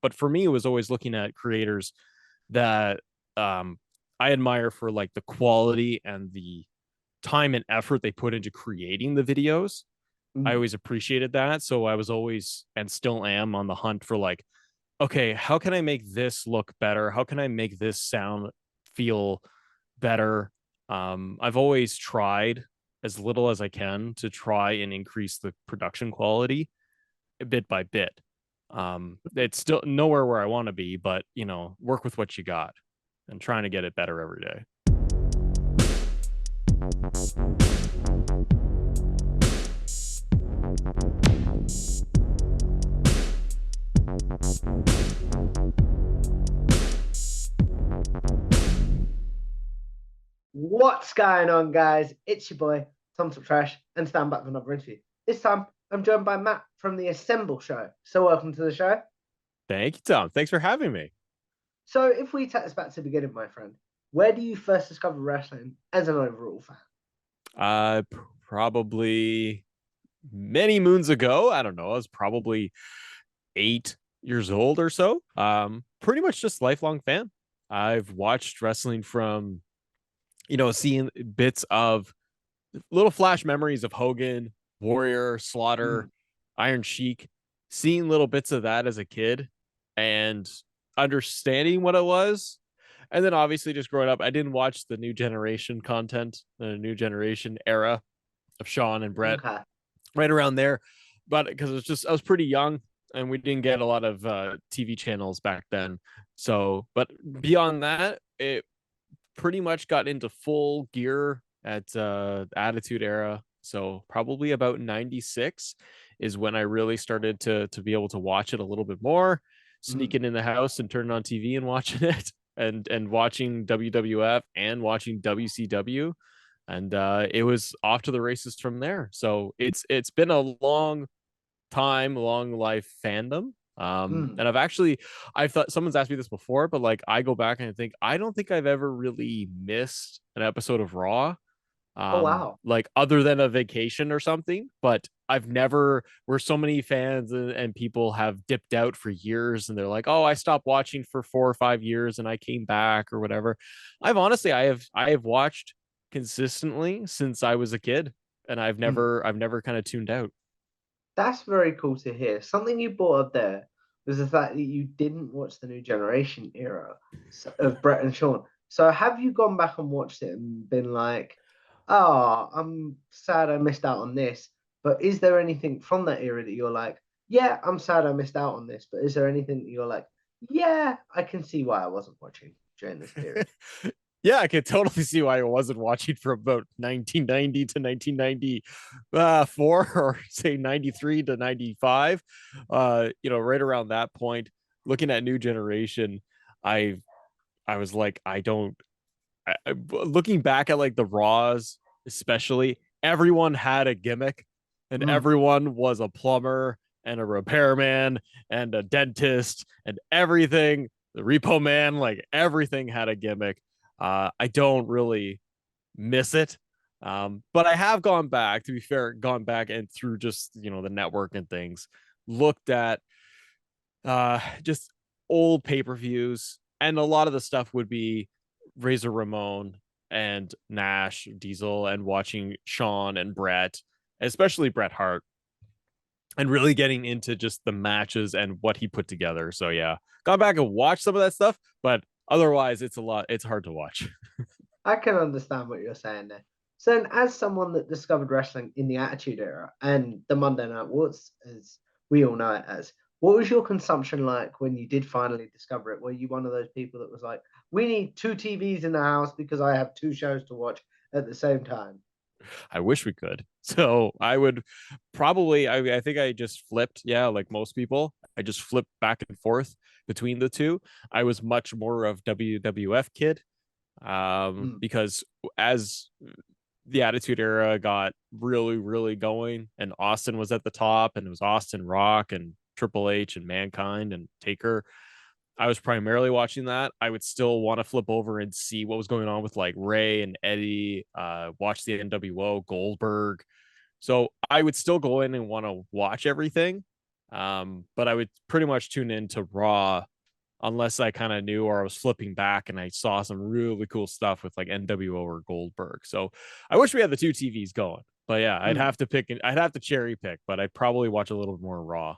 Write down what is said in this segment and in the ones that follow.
But for me, it was always looking at creators that um, I admire for like the quality and the time and effort they put into creating the videos. I Mm. always appreciated that. So I was always and still am on the hunt for like, okay, how can I make this look better? How can I make this sound feel better? I've always tried as little as I can to try and increase the production quality bit by bit. It's still nowhere where I want to be, but work with what you got and trying to get it better every day. What's going on, guys? It's your boy, Tom Trash, and stand back for another interview. This time, I'm joined by Matt from the Assemble Show. So, welcome to the show. Thank you, Tom. Thanks for having me. So, if we take us back to the beginning, my friend, where do you first discover wrestling as an overall fan? Uh, Probably many moons ago. I don't know. I was probably 8 years old or so. Pretty much just lifelong fan. I've watched wrestling from, seeing bits of little flash memories of Hogan, Warrior, Slaughter, Mm. Iron Sheik, seeing little bits of that as a kid and understanding what it was. And then obviously just growing up, I didn't watch the new generation content, the new generation era of Sean and Brett Okay. right around there. But because I was pretty young and we didn't get a lot of TV channels back then. So, but beyond that, it pretty much got into full gear at Attitude Era. So probably about 96 is when I really started to be able to watch it a little bit more, Mm. sneaking in the house and turning on TV and watching it and watching WWF and watching WCW. And it was off to the races from there. So it's been a long time, long life fandom. Mm. And I've thought someone's asked me this before, but like I go back and I think I don't think I've ever really missed an episode of Raw, Oh, wow. like other than a vacation or something. But I've never, where so many fans and people have dipped out for years and they're like, oh, I stopped watching for 4 or 5 years and I came back or whatever. I have watched consistently since I was a kid and Mm. I've never kind of tuned out. That's very cool to hear. Something you brought up there was the fact that you didn't watch the new generation era of Brett and Sean. So have you gone back and watched it and been like, oh, I'm sad I missed out on this. But is there anything from that era that you're like, yeah, I'm sad I missed out on this. But is there anything that you're like, yeah, I can see why I wasn't watching during this period? Yeah, I could totally see why I wasn't watching from about 1990 to 1994 or say 93 to 95. Right around that point, looking at New Generation, I I was like, I don't. Looking back at like the Raws, especially, everyone had a gimmick, and Mm. everyone was a plumber and a repairman and a dentist and everything. The Repo Man, like everything had a gimmick. I don't really miss it. But I have gone back, to be fair, gone back and through just, the network and things, looked at just old pay-per-views. And a lot of the stuff would be Razor Ramon and Nash, Diesel, and watching Sean and Brett, especially Bret Hart, and really getting into just the matches and what he put together. So yeah, gone back and watched some of that stuff, but otherwise it's hard to watch. I can understand what you're saying there. So, then, as someone that discovered wrestling in the Attitude Era and the Monday Night Wars, as we all know it as, what was your consumption like when you did finally discover it? Were you one of those people that was like, we need two TVs in the house because I have two shows to watch at the same time? I wish we could. So I would probably, I think I just flipped. Yeah, like most people, I just flipped back and forth between the two. I was much more of WWF kid, Mm. because as the Attitude Era got really, really going, and Austin was at the top, and it was Austin Rock and Triple H and Mankind and Taker. I was primarily watching that. I would still want to flip over and see what was going on with like Ray and Eddie, watch the NWO, Goldberg. So I would still go in and want to watch everything. But I would pretty much tune into Raw unless I kind of knew or I was flipping back and I saw some really cool stuff with like NWO or Goldberg. So I wish we had the two TVs going. But yeah, I'd Mm. have to pick. I'd have to cherry pick, but I'd probably watch a little more Raw.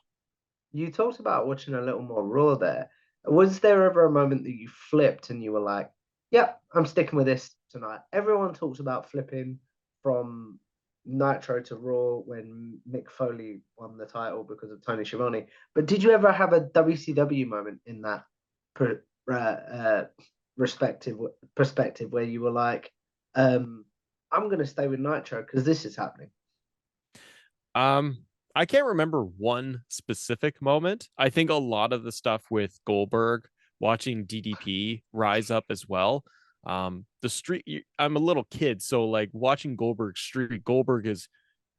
You talked about watching a little more Raw there. Was there ever a moment that you flipped and you were like, "Yep, I'm sticking with this tonight"? Everyone talks about flipping from Nitro to Raw when Mick Foley won the title because of Tony Schiavone. But did you ever have a WCW moment in that per, respective perspective where you were like, "I'm going to stay with Nitro because this is happening"? Um, I can't remember one specific moment. I think a lot of the stuff with Goldberg, watching DDP rise up as well. The street, I'm a little kid, so like watching Goldberg streak, Goldberg is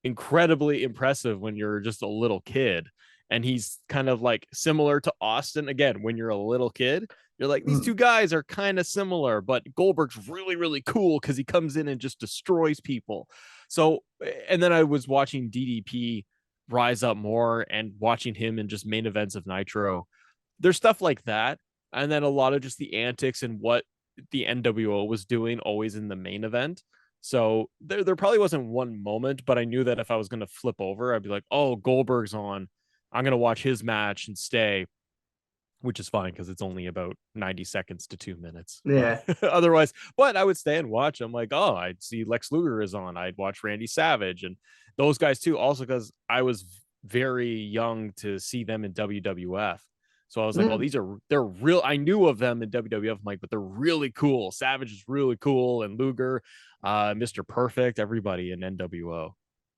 incredibly impressive when you're just a little kid. And he's kind of like similar to Austin. Again, when you're a little kid, you're like, these Mm, two guys are kind of similar, but Goldberg's really, really cool because he comes in and just destroys people. So, and then I was watching DDP rise up more and watching him in just main events of Nitro. There's stuff like that. And then a lot of just the antics and what the NWO was doing always in the main event. So there probably wasn't one moment, but I knew that if I was going to flip over, I'd be like, oh, Goldberg's on. I'm going to watch his match and stay, which is fine because it's only about 90 seconds to 2 minutes. But yeah. otherwise, but I would stay and watch. I'm like, oh, I'd see Lex Luger is on. I'd watch Randy Savage and those guys too. Also, because I was very young to see them in WWF. So I was like, oh, Mm. they're real. I knew of them in WWF, Mike, but they're really cool. Savage is really cool, and Luger, Mr. Perfect, everybody in NWO.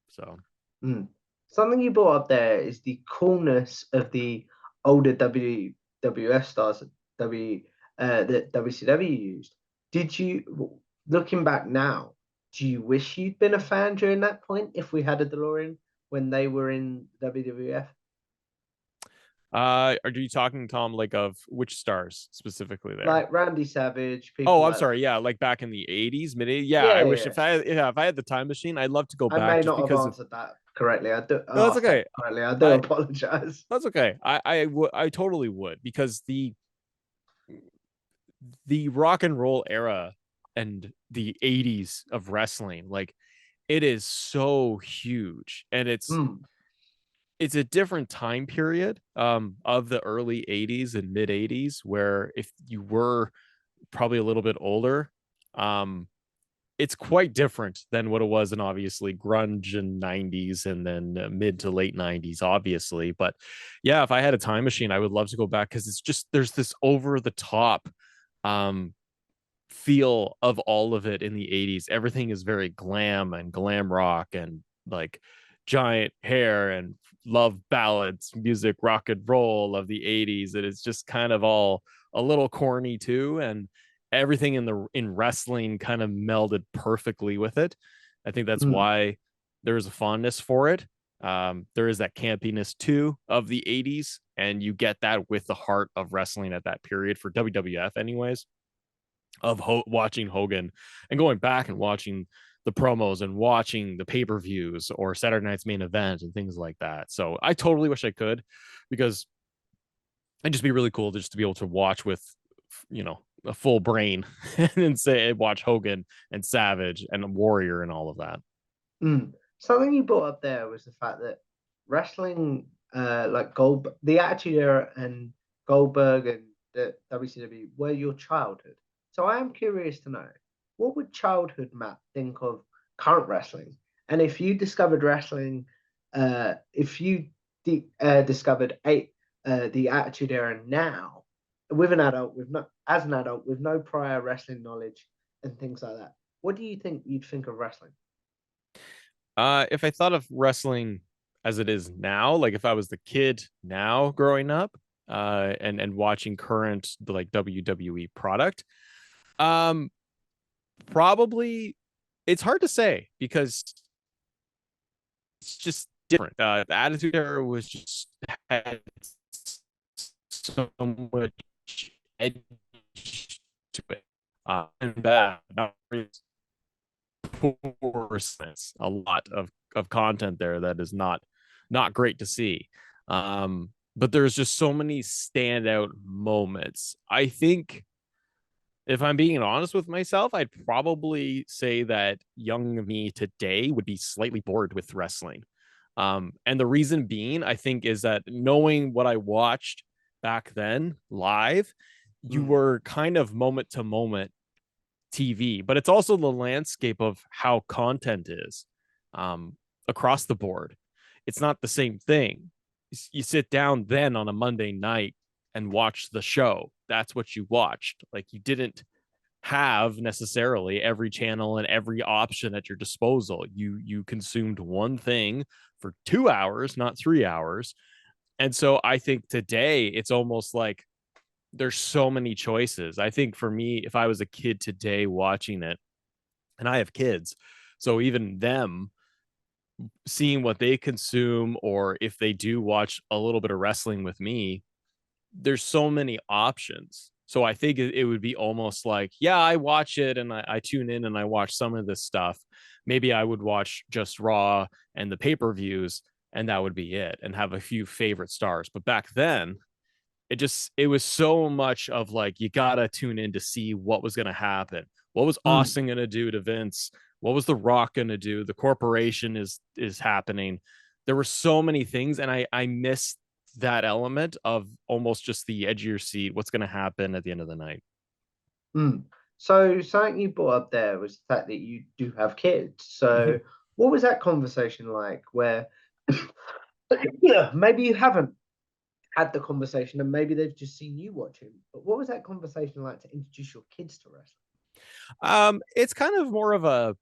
So Mm. Something you brought up there is the coolness of the older WWF stars that WCW used. Did you, looking back now, do you wish you'd been a fan during that point if we had a DeLorean when they were in WWF? are you talking, Tom, like of which stars specifically there? Like Randy Savage, Oh, people I'm like that. sorry. Yeah, like back in the 80s, mid 80s. Yeah, Yeah, I yeah, wish yeah. if I had the time machine, I'd love to go I back may just not have because of answered that correctly. I do no, that's asked that okay. correctly. I do I apologize. that's okay. I totally would because the rock and roll era and the 80s of wrestling, like it is so huge and Mm, it's a different time period of the early 80s and mid 80s where if you were probably a little bit older, um it's quite different than what it was in obviously grunge and 90s and then mid to late 90s obviously. But yeah, if I had a time machine I would love to go back because it's just there's this over the top um feel of all of it in the 80s. Everything is very glam and glam rock and like giant hair and love ballads, music, rock and roll of the 80s. It is just kind of all a little corny too. And everything in wrestling kind of melded perfectly with it. I think that's mm, why there is a fondness for it. There is that campiness too of the 80s, and you get that with the heart of wrestling at that period for WWF, anyways of watching Hogan and going back and watching the promos and watching the pay-per-views or Saturday Night's Main Event and things like that. So I totally wish I could because it'd just be really cool just to be able to watch with a full brain and say watch Hogan and Savage and Warrior and all of that. mm. Something you brought up there was the fact that wrestling, like the Attitude Era and Goldberg and the WCW were your childhood. So I am curious to know, what would childhood Matt think of current wrestling? And if you discovered wrestling, if you discovered the Attitude Era now, with an adult, with no, as an adult, with no prior wrestling knowledge and things like that, what do you think you'd think of wrestling? If I thought of wrestling as it is now, like if I was the kid now growing up, and watching current like WWE product, um, probably it's hard to say because it's just different. The Attitude Era was just had so much edge to it, and bad, not poor sense. A lot of content there that is not great to see. But there's just so many standout moments. I think if I'm being honest with myself, I'd probably say that young me today would be slightly bored with wrestling. And the reason being, I think, is that knowing what I watched back then live, you Mm, were kind of moment to moment TV, but it's also the landscape of how content is across the board. It's not the same thing. You sit down then on a Monday night and watch the show. That's what you watched. Like you didn't have necessarily every channel and every option at your disposal. You consumed one thing for 2 hours, not 3 hours. And so I think today it's almost like there's so many choices. I think for me, if I was a kid today watching it, and I have kids, so even them seeing what they consume, or if they do watch a little bit of wrestling with me, there's so many options. So I think it would be almost like, yeah, I watch it and I tune in and I watch some of this stuff. Maybe I would watch just Raw and the pay per views, and that would be it, and have a few favorite stars. But back then, it was so much of like you gotta tune in to see what was gonna happen. What was mm, Austin gonna do to Vince? What was The Rock gonna do? The corporation is happening. There were so many things, and I missed that element of almost just the edge of your seat. What's gonna happen at the end of the night? mm. So something you brought up there was the fact that you do have kids. So what was that conversation like where yeah, maybe you haven't had the conversation and maybe they've just seen you watching. But what was that conversation like to introduce your kids to wrestling? It's kind of more of a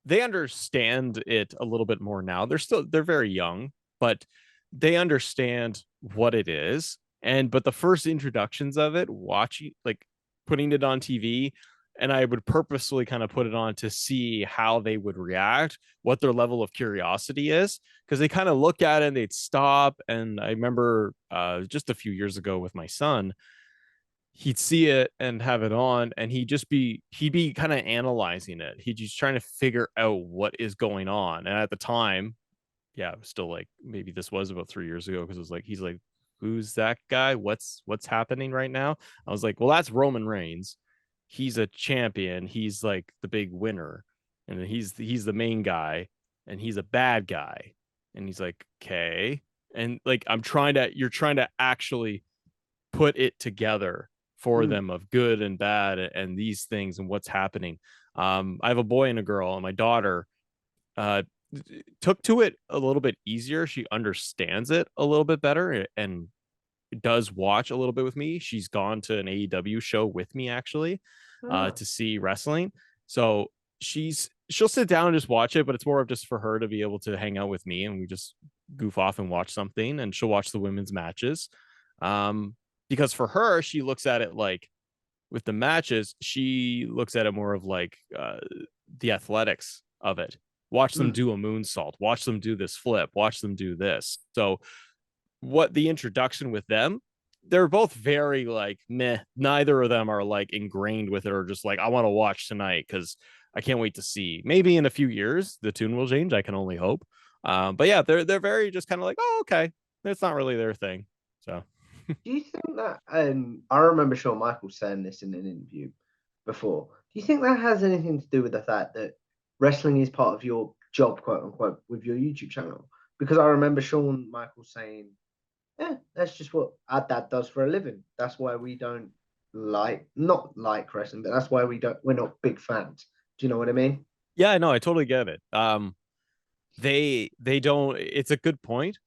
they understand it a little bit more now. They're very young, but they understand what it is. And but the first introductions of it, watching like putting it on TV, and I would purposely kind of put it on to see how they would react, what their level of curiosity is, because they kind of look at it and they'd stop. And I remember just a few years ago with my son, he'd see it and have it on, and he'd be kind of analyzing it. He'd just trying to figure out what is going on. And at the time, yeah, it was still like, maybe this was about 3 years ago, because it was like he's like, who's that guy? What's happening right now? I was like, well, that's Roman Reigns. He's a champion. He's like the big winner, and he's the main guy, and he's a bad guy. And he's like, okay. And like you're trying to actually put it together for Mm, them of good and bad and these things and what's happening. I have a boy and a girl, and my daughter uh, took to it a little bit easier. She understands it a little bit better and does watch a little bit with me. She's gone to an AEW show with me actually, ah, to see wrestling. So she'll sit down and just watch it, but it's more of just for her to be able to hang out with me, and we just goof off and watch something. And she'll watch the women's matches. Um, because for her, she looks at it like, with the matches, she looks at it more of like the athletics of it. Watch them mm, do a moonsault, watch them do this flip, watch them do this. So what the introduction with them, they're both very like meh. Neither of them are like ingrained with it or just like, I want to watch tonight because I can't wait to see. Maybe in a few years the tune will change. I can only hope. But yeah, they're very just kind of like, oh, okay. It's not really their thing. So do you think that I remember Shawn Michaels saying this in an interview before. Do you think that has anything to do with the fact that wrestling is part of your job, quote unquote, with your YouTube channel? Because I remember Shawn Michaels saying, yeah, that's just what our dad does for a living. That's why we don't not like wrestling, but that's why we're not big fans. Do you know what I mean? yeah, no, I totally get it. They don't, it's a good point.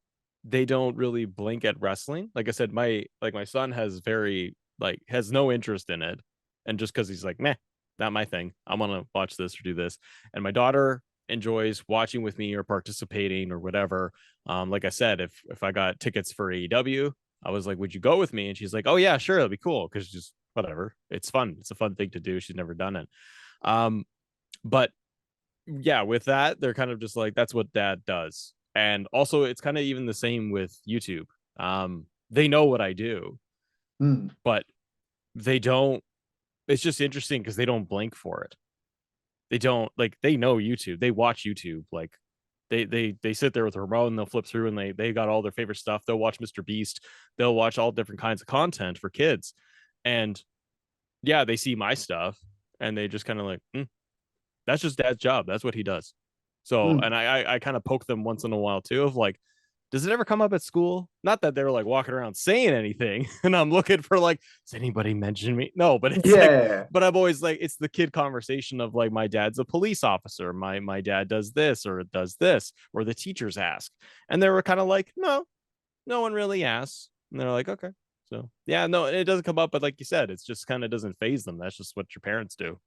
They don't really blink at wrestling. Like I said, my son has very like has no interest in it, and just because he's like, meh, not my thing. I want to watch this or do this. And my daughter enjoys watching with me or participating or whatever. Like I said, if I got tickets for AEW, I was like, would you go with me? And she's like, oh yeah, sure, it'll be cool, because just whatever, it's fun. It's a fun thing to do. She's never done it. Um, but yeah, with that, they're kind of just like, that's what dad does. And also, it's kind of even the same with YouTube. They know what I do, Mm, but they don't. It's just interesting because they don't blink for it. They don't like, they know YouTube. They watch YouTube like they sit there with a remote and they'll flip through and they got all their favorite stuff. They'll watch Mr. Beast. They'll watch all different kinds of content for kids. And yeah, they see my stuff and they just kind of like, that's just dad's job. That's what he does. So, Mm. and I kind of poke them once in a while too of like, does it ever come up at school? Not that they're like walking around saying anything, and I'm looking for like, does anybody mention me? No, but it's like, Yeah. but I'm always like, it's the kid conversation of like, my dad's a police officer. My dad does this or does this, or the teachers ask, and they were kind of like, no, no one really asks, and they're like, okay, so yeah, no, it doesn't come up, but like you said, it's just kind of doesn't phase them. That's just what your parents do.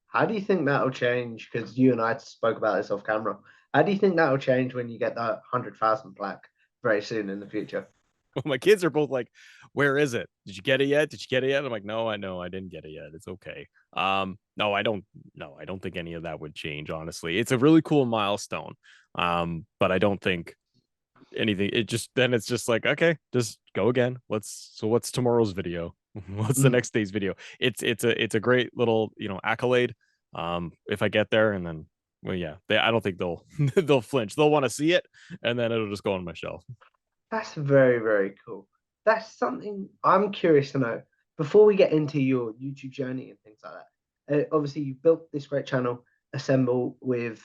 How do you think that'll change? Because you and I spoke about this off camera. How do you think that'll change when you get that 100,000 plaque very soon in the future? My kids are both like, where is it? Did you get it yet? Did you get it yet? I'm like, no, I know I didn't get it yet. It's okay. No, I don't think any of that would change, honestly. It's a really cool milestone. But I don't think anything, it just then it's just like, okay, just go again. What's tomorrow's video? What's the Mm. next day's video? It's a great little, accolade. If I get there and then well, yeah, I don't think they'll they'll flinch. They'll want to see it, and then it'll just go on my shelf. That's very, very cool. That's something I'm curious to know. Before we get into your YouTube journey and things like that, obviously you built this great channel, Assemble, with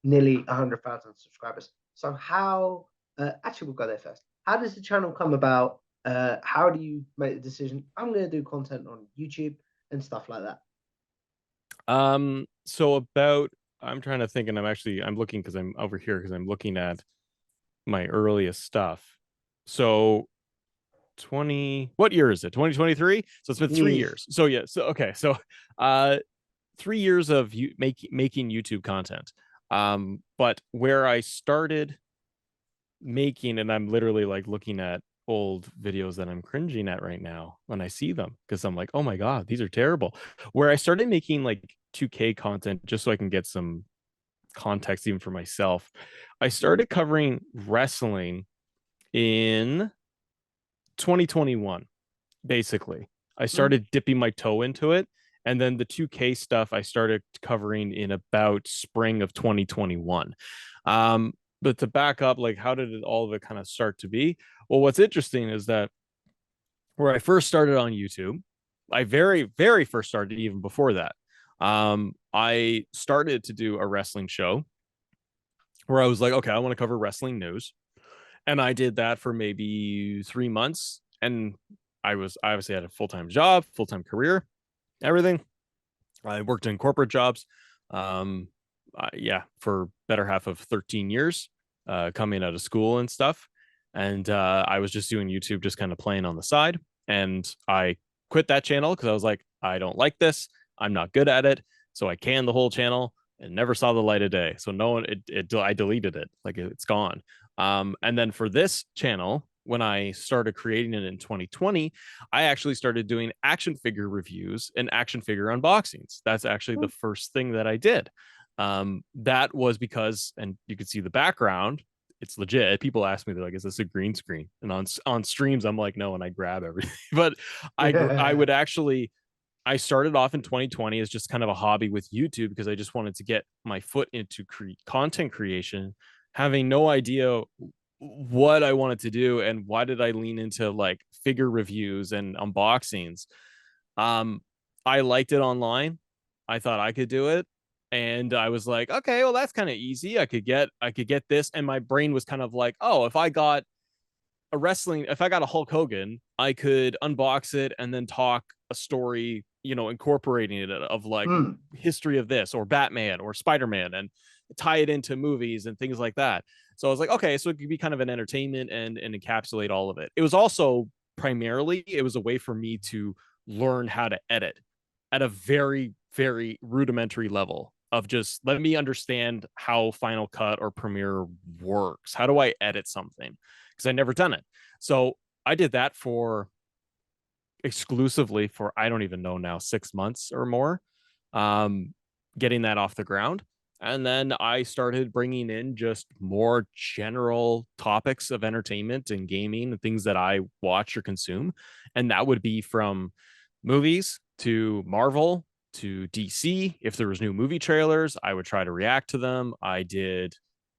nearly 100,000 subscribers. So how, actually we'll go there first. How does the channel come about? How do you make the decision? I'm going to do content on YouTube and stuff like that. So about I'm trying to think, and I'm looking because I'm over here because I'm looking at my earliest stuff. So 20, what year is it? 2023. So it's been three Yeah. years. So yeah. So okay. So 3 years of you making YouTube content. But where I started making, and I'm literally like looking at old videos that I'm cringing at right now when I see them because I'm like, oh my god, these are terrible. Where I started making like 2K content just so I can get some context even for myself. I started covering wrestling in 2021, basically. I Mm. started dipping my toe into it. And then the 2K stuff I started covering in about spring of 2021. But to back up, like, how did it, all of it kind of start to be? Well, what's interesting is that where I first started on YouTube, I very, very first started even before that. I started to do a wrestling show where I was like, okay, I want to cover wrestling news. And I did that for maybe 3 months. And I obviously had a full time job, full time career, everything. I worked in corporate jobs. Yeah, for better half of 13 years, coming out of school and stuff. And I was just doing YouTube, just kind of playing on the side. And I quit that channel because I was like, I don't like this. I'm not good at it. So I canned the whole channel and never saw the light of day. So no one, I deleted it, like it's gone. And then for this channel, when I started creating it in 2020, I actually started doing action figure reviews and action figure unboxings. That's actually the first thing that I did. That was because, and you could see the background. It's legit. People ask me, they're like, "Is this a green screen?" And on streams, I'm like, "No," and I grab everything. But I Yeah. would actually I started off in 2020 as just kind of a hobby with YouTube because I just wanted to get my foot into content creation, having no idea what I wanted to do and why did I lean into like figure reviews and unboxings. Um, I liked it online. I thought I could do it. And I was like, okay, well, that's kind of easy. I could get this. And my brain was kind of like, oh, if I got a Hulk Hogan, I could unbox it and then talk a story, incorporating it of like Mm. history of this or Batman or Spider-Man and tie it into movies and things like that. So I was like, okay, so it could be kind of an entertainment and encapsulate all of it. It was also primarily it was a way for me to learn how to edit at a very, very rudimentary level of just let me understand how Final Cut or Premiere works. How do I edit something? Because I never done it. So I did that for exclusively for I don't even know now 6 months or more, um, getting that off the ground. And then I started bringing in just more general topics of entertainment and gaming and things that I watch or consume. And that would be from movies to Marvel to DC. If there was new movie trailers, I would try to react to them. I did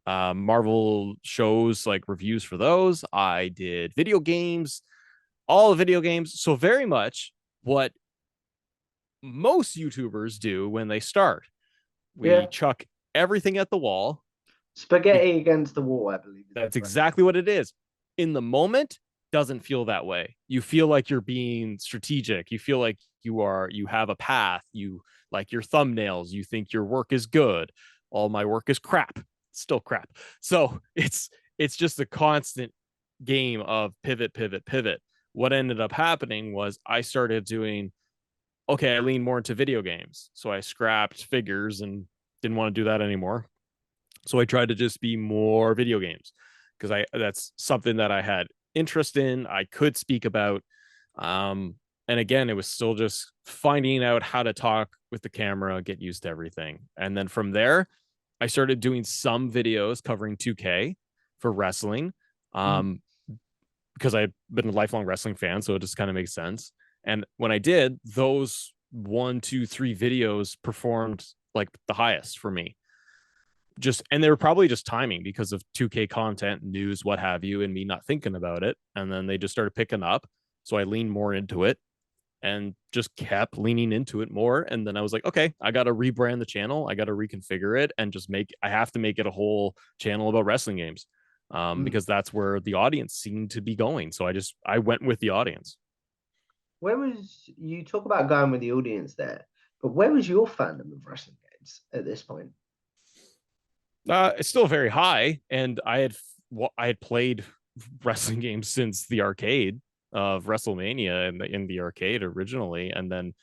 Marvel shows, like reviews for those. I did video games, all the video games. So very much what most YouTubers do when they start. We Yeah. chuck everything at the wall. Spaghetti against the wall, I believe is the That's correct exactly term. what it is. In the moment, doesn't feel that way. You feel like you're being strategic. You feel like you have a path. You like your thumbnails. You think your work is good. All my work is crap. Still crap. So it's just a constant game of pivot, pivot, pivot. What ended up happening was I started doing, okay, I lean more into video games. So I scrapped figures and didn't want to do that anymore. So I tried to just be more video games because I that's something that I had interest in, I could speak about. Um, and again, it was still just finding out how to talk with the camera, get used to everything. And then from there, I started doing some videos covering 2K for wrestling. Mm. Um, because I've been a lifelong wrestling fan, so it just kind of makes sense. And when I did, those one, two, three videos performed like the highest for me. Just and they were probably just timing because of 2K content, news, what have you, and me not thinking about it. And then they just started picking up. So I leaned more into it and just kept leaning into it more. And then I was like, okay, I got to rebrand the channel. I got to reconfigure it and just I have to make it a whole channel about wrestling games, Mm. because that's where the audience seemed to be going. So I went with the audience. Where was you talk about going with the audience there, but where was your fandom of wrestling games at this point? It's still very high, and I had played wrestling games since the arcade of WrestleMania in the arcade originally, and then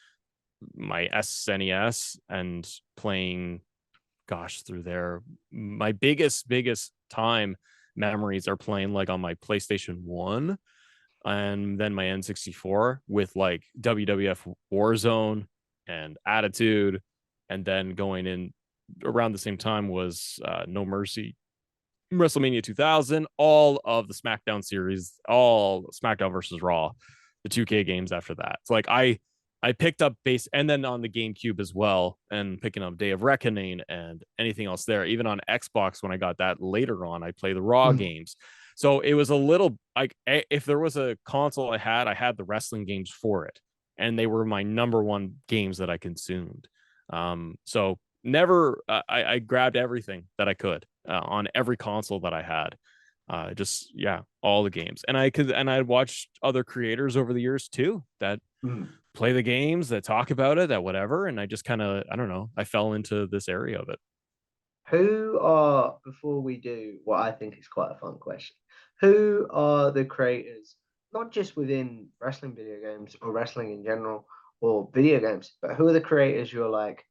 my SNES and playing, gosh, through there. My biggest time memories are playing like on my PlayStation 1 and then my N64 with like WWF Warzone and Attitude, and then going in around the same time was No Mercy, WrestleMania 2000, all of the SmackDown series, all SmackDown versus Raw, the 2K games after that. It's like I picked up base, and then on the GameCube as well, and picking up Day of Reckoning and anything else there. Even on Xbox when I got that later on, I play the Raw Mm. games. So it was a little like, if there was a console I had the wrestling games for it, and they were my number one games that I consumed. So never, I grabbed everything that I could on every console that I had. Just yeah, all the games, and I watched other creators over the years too that Mm. play the games, that talk about it, that whatever, and I just kind of, I don't know, I fell into this area of it. Who are, before we do what I think is quite a fun question, who are the creators, not just within wrestling video games or wrestling in general or video games, but who are the creators you're like,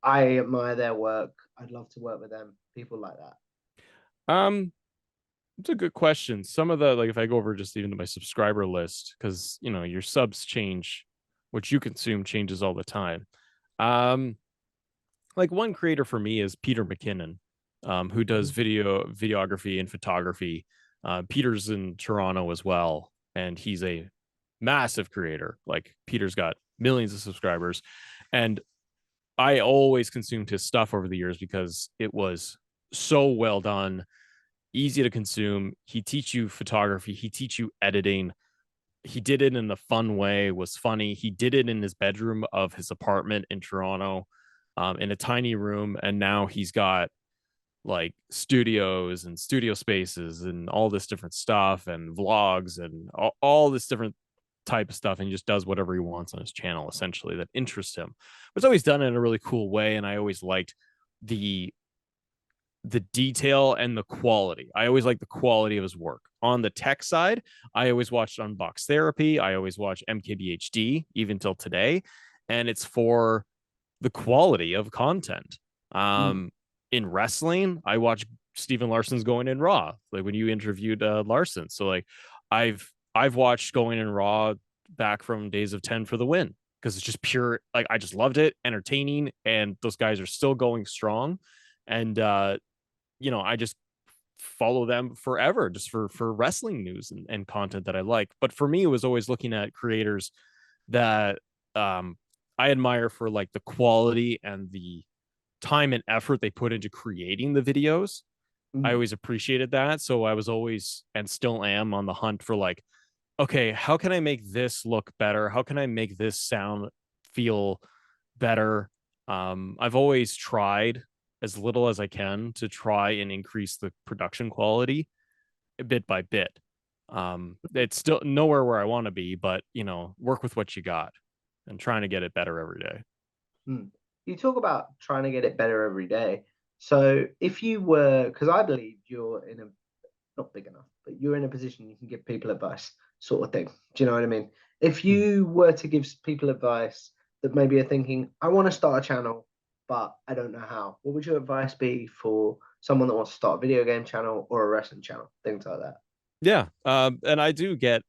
I admire their work, I'd love to work with them, people like that? Um, it's a good question. Some of the, like, if I go over just even to my subscriber list, because your subs change, what you consume changes all the time. Um, like one creator for me is Peter McKinnon, who does Mhm. videography and photography. Peter's in Toronto as well, and he's a massive creator. Like Peter's got millions of subscribers, and I always consumed his stuff over the years because it was so well done, easy to consume. He teach you photography, he teach you editing. He did it in a fun way, was funny. He did it in his bedroom of his apartment in Toronto, in a tiny room, and now he's got like studios and studio spaces and all this different stuff and vlogs and all this different type of stuff, and he just does whatever he wants on his channel essentially that interests him. But it's always done in a really cool way, and I always liked the detail and the quality. I always like the quality of his work. On the tech side, I always watched Unbox Therapy. I always watch MKBHD even till today, and it's for the quality of content. Mm. Um, in wrestling, I watch Steven Larson's Going in Raw, like when you interviewed Larson. So like, I've watched Going in Raw back from Days of 10 for the win because it's just pure. Like I just loved it, entertaining, and those guys are still going strong. And I just follow them forever just for wrestling news and content that I like. But for me, it was always looking at creators that I admire for like the quality and the time and effort they put into creating the videos. I Mm. always appreciated that. So I was always and still am on the hunt for like, okay, how can I make this look better? How can I make this sound feel better? I've always tried as little as I can to try and increase the production quality bit by bit. It's still nowhere where I want to be, but work with what you got and trying to get it better every day. Mm. You talk about trying to get it better every day. So if you were, because I believe you're in a not big enough, but you're in a position you can give people advice, sort of thing. Do you know what I mean? If Hmm. you were to give people advice that maybe are thinking, I want to start a channel, but I don't know how, what would your advice be for someone that wants to start a video game channel or a wrestling channel, things like that? Yeah, and I do get,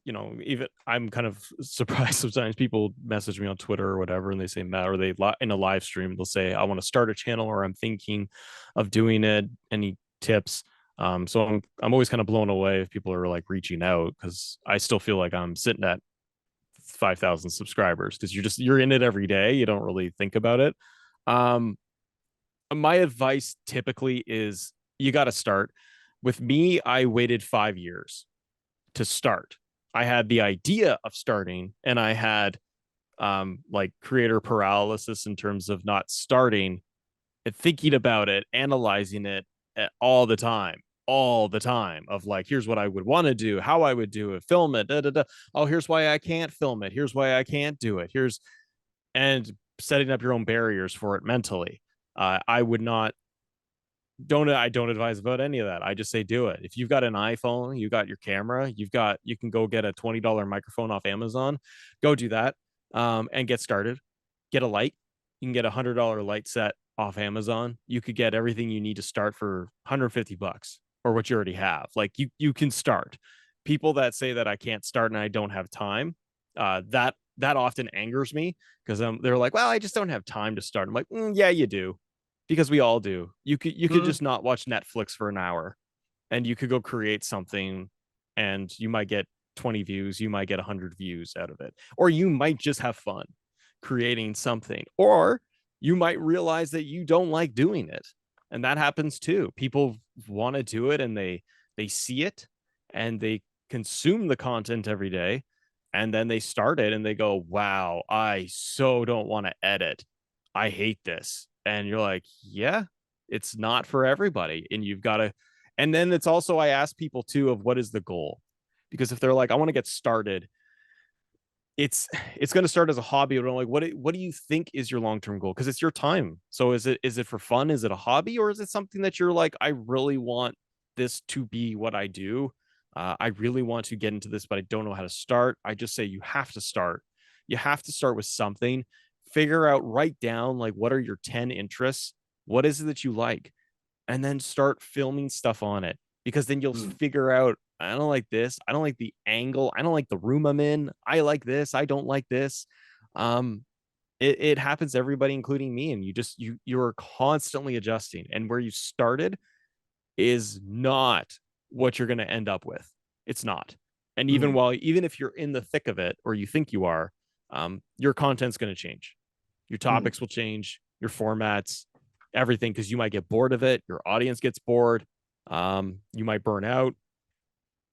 even I'm kind of surprised sometimes people message me on Twitter or whatever, and they say, Matt, or in a live stream, they'll say, I want to start a channel or I'm thinking of doing it. Any tips? So I'm always kind of blown away if people are like reaching out because I still feel like I'm sitting at 5,000 subscribers because you're in it every day. You don't really think about it. Um, my advice typically is you got to start. With me, I waited 5 years to start. I had the idea of starting and I had like creator paralysis in terms of not starting and thinking about it, analyzing it all the time of like, here's what I would want to do, how I would do it, film it, da, da, da. Oh, here's why I can't film it. Here's why I can't do it. And setting up your own barriers for it mentally. I would not I don't advise about any of that. I just say do it. If you've got an iPhone, you got your camera, you can go get a $20 microphone off Amazon, go do that, and get started. Get a light. You can get $100 light set off Amazon. You could get everything you need to start for 150 bucks or what you already have. Like you can start. People that say that I can't start and I don't have time, that often angers me because they're like, well, I just don't have time to start. I'm like, yeah, you do, because we all do. You could Mm, just not watch Netflix for an hour and you could go create something and you might get 20 views, you might get 100 views out of it. Or you might just have fun creating something. Or you might realize that you don't like doing it. And that happens too. People want to do it and they see it and they consume the content every day and then they start it and they go, "Wow, I so don't want to edit. I hate this." And you're like, "Yeah, it's not for everybody." And you've got to and then it's also I ask people too of what is the goal? Because if they're like, "I want to get started," it's going to start as a hobby, but I'm like, what do you think is your long-term goal? Because it's your time. So is it for fun? Is it a hobby, or is it something that you're like, I really want this to be what I do? I really want to get into this, but I don't know how to start. I just say you have to start. You have to start with something. Figure out, write down like what are your 10 interests? What is it that you like? And then start filming stuff on it because then you'll mm, figure out, I don't like this. I don't like the angle. I don't like the room I'm in. I like this. I don't like this. Um, it happens to everybody, including me. And you're constantly adjusting. And where you started is not what you're going to end up with. It's not. And mm, even if you're in the thick of it or you think you are, your content's going to change. Your mm. topics will change, your formats, everything, because you might get bored of it. Your audience gets bored. You might burn out.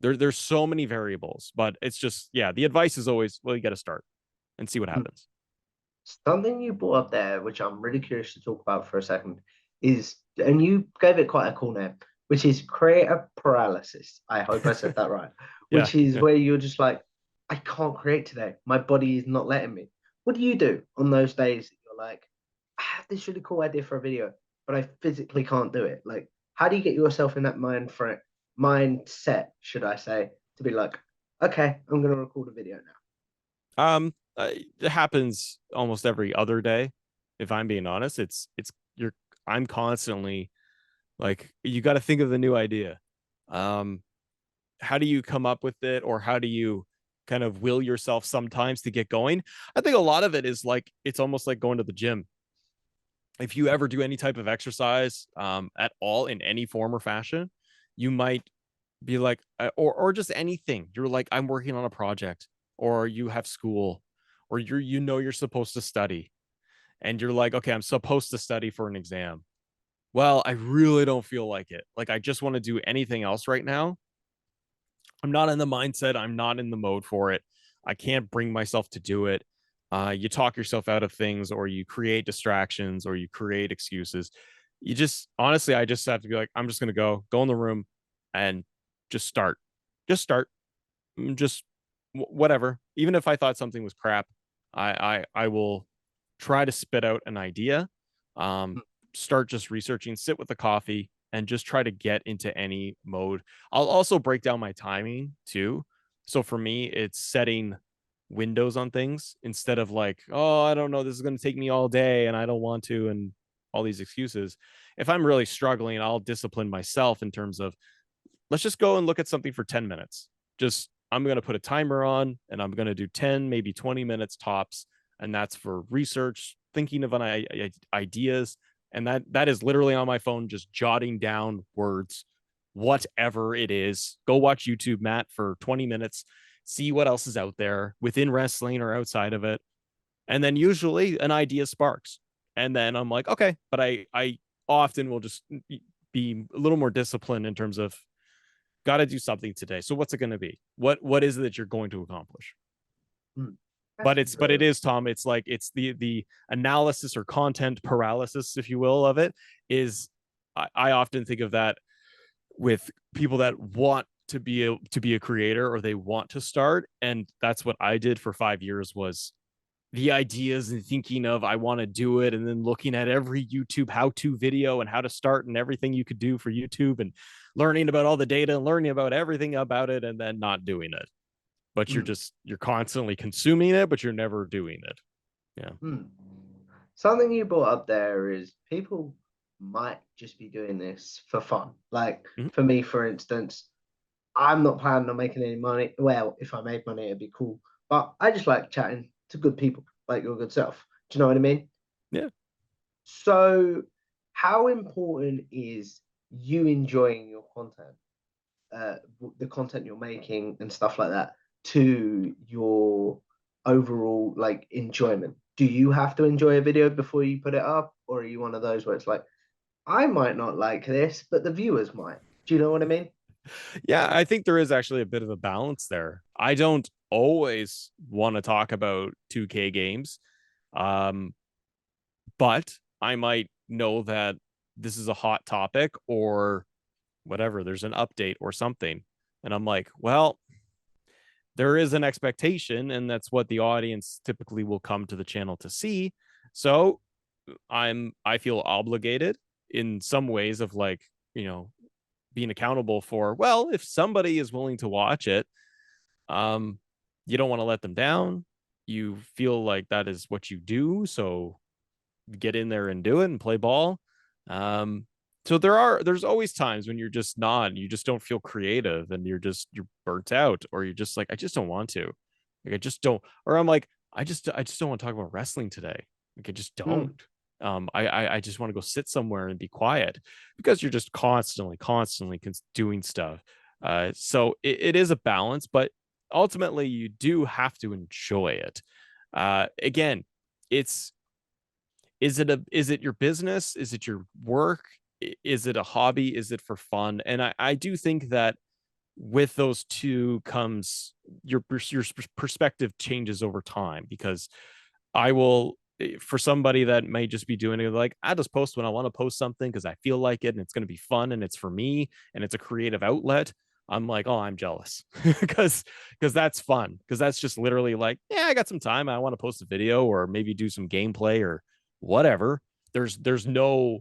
There's so many variables, but it's just, yeah, the advice is always, well, you got to start and see what Mm. happens. Something you brought up there, which I'm really curious to talk about for a second, is, and you gave it quite a cool name, which is creator paralysis. I hope I said that right. Yeah, Which is yeah. where you're just like, I can't create today. My body is not letting me. What do you do on those days that you're like, I have this really cool idea for a video, but I physically can't do it? Like, how do you get yourself in that mindset, should I say, to be like, okay, I'm gonna record a video now. It happens almost every other day. If I'm being honest, you're I'm constantly like, you got to think of the new idea. Um, how do you come up with it, or how do you kind of will yourself sometimes to get going? I think a lot of it is like it's almost like going to the gym. If you ever do any type of exercise at all in any form or fashion, you might be like, or just anything. You're like, I'm working on a project, or you have school, or you're supposed to study, and you're like, okay, I'm supposed to study for an exam. well, I really don't feel like it. Like I just want to do anything else right now. I'm not in the mindset. I'm not in the mode for it. I can't bring myself to do it. You talk yourself out of things, or you create distractions, or you create excuses. You just honestly, I just have to be like, I'm just gonna go in the room, and just start, just start, just whatever. Even if I thought something was crap, I will try to spit out an idea. Um, Start just researching, sit with the coffee, and just try to get into any mode. I'll also break down my timing too. So for me, it's setting windows on things instead of like, oh, I don't know, this is going to take me all day and I don't want to, and all these excuses. If I'm really struggling, I'll discipline myself in terms of let's just go and look at something for 10 minutes. Just, I'm going to put a timer on and I'm going to do 10, maybe 20 minutes tops. And that's for research, thinking of ideas. And that is literally on my phone, just jotting down words, whatever it is. Go watch YouTube, Matt, for 20 minutes, see what else is out there within wrestling or outside of it. And then usually an idea sparks. And then I'm like, okay, but I often will just be a little more disciplined in terms of got to do something today. So what's it going to be? What is it that you're going to accomplish? Mm. That's But it very is, Tom. It's like it's the analysis or content paralysis, if you will, of it. Is I often think of that with people that want to be a creator or they want to start, and that's what I did for 5 years was the ideas and thinking of I want to do it, and then looking at every YouTube how-to video and how to start and everything you could do for YouTube, and learning about all the data and learning about everything about it, and then not doing it. But mm, you're constantly consuming it, but you're never doing it. Yeah. mm. Something you brought up there is people might just be doing this for fun. Like Mhm. for me, for instance, I'm not planning on making any money. Well, if I made money, it'd be cool. But I just like chatting to good people, like your good self. Do you know what I mean? Yeah. So, how important is you enjoying your content, uh, the content you're making, and stuff like that, to your overall like enjoyment? Do you have to enjoy a video before you put it up, or are you one of those where it's like, I might not like this, but the viewers might? Do you know what I mean? Yeah, I think there is actually a bit of a balance there. I don't always want to talk about 2K games. Um, but I might know that this is a hot topic or whatever, there's an update or something. And I'm like, well, there is an expectation, and that's what the audience typically will come to the channel to see. So I feel obligated in some ways of like, you know, being accountable for, well, if somebody is willing to watch it, um, you don't want to let them down. You feel like that is what you do. So get in there and do it and play ball. Um, so there's always times when you're just not, you just don't feel creative and you're burnt out, or you're just like, I just don't want to. Like I just don't, or I'm like, I just don't want to talk about wrestling today. Like I just Mm, don't. I just want to go sit somewhere and be quiet because you're just constantly doing stuff. So it is a balance, but ultimately you do have to enjoy it. Again, it's is it your business, is it your work, is it a hobby, is it for fun? And I do think that with those two comes your perspective changes over time, because I will, for somebody that may just be doing it like I just post when I want to post something because I feel like it and it's going to be fun and it's for me and it's a creative outlet. I'm like, oh, I'm jealous because that's fun, because that's just literally like, yeah, I got some time, I want to post a video or maybe do some gameplay or whatever. There's no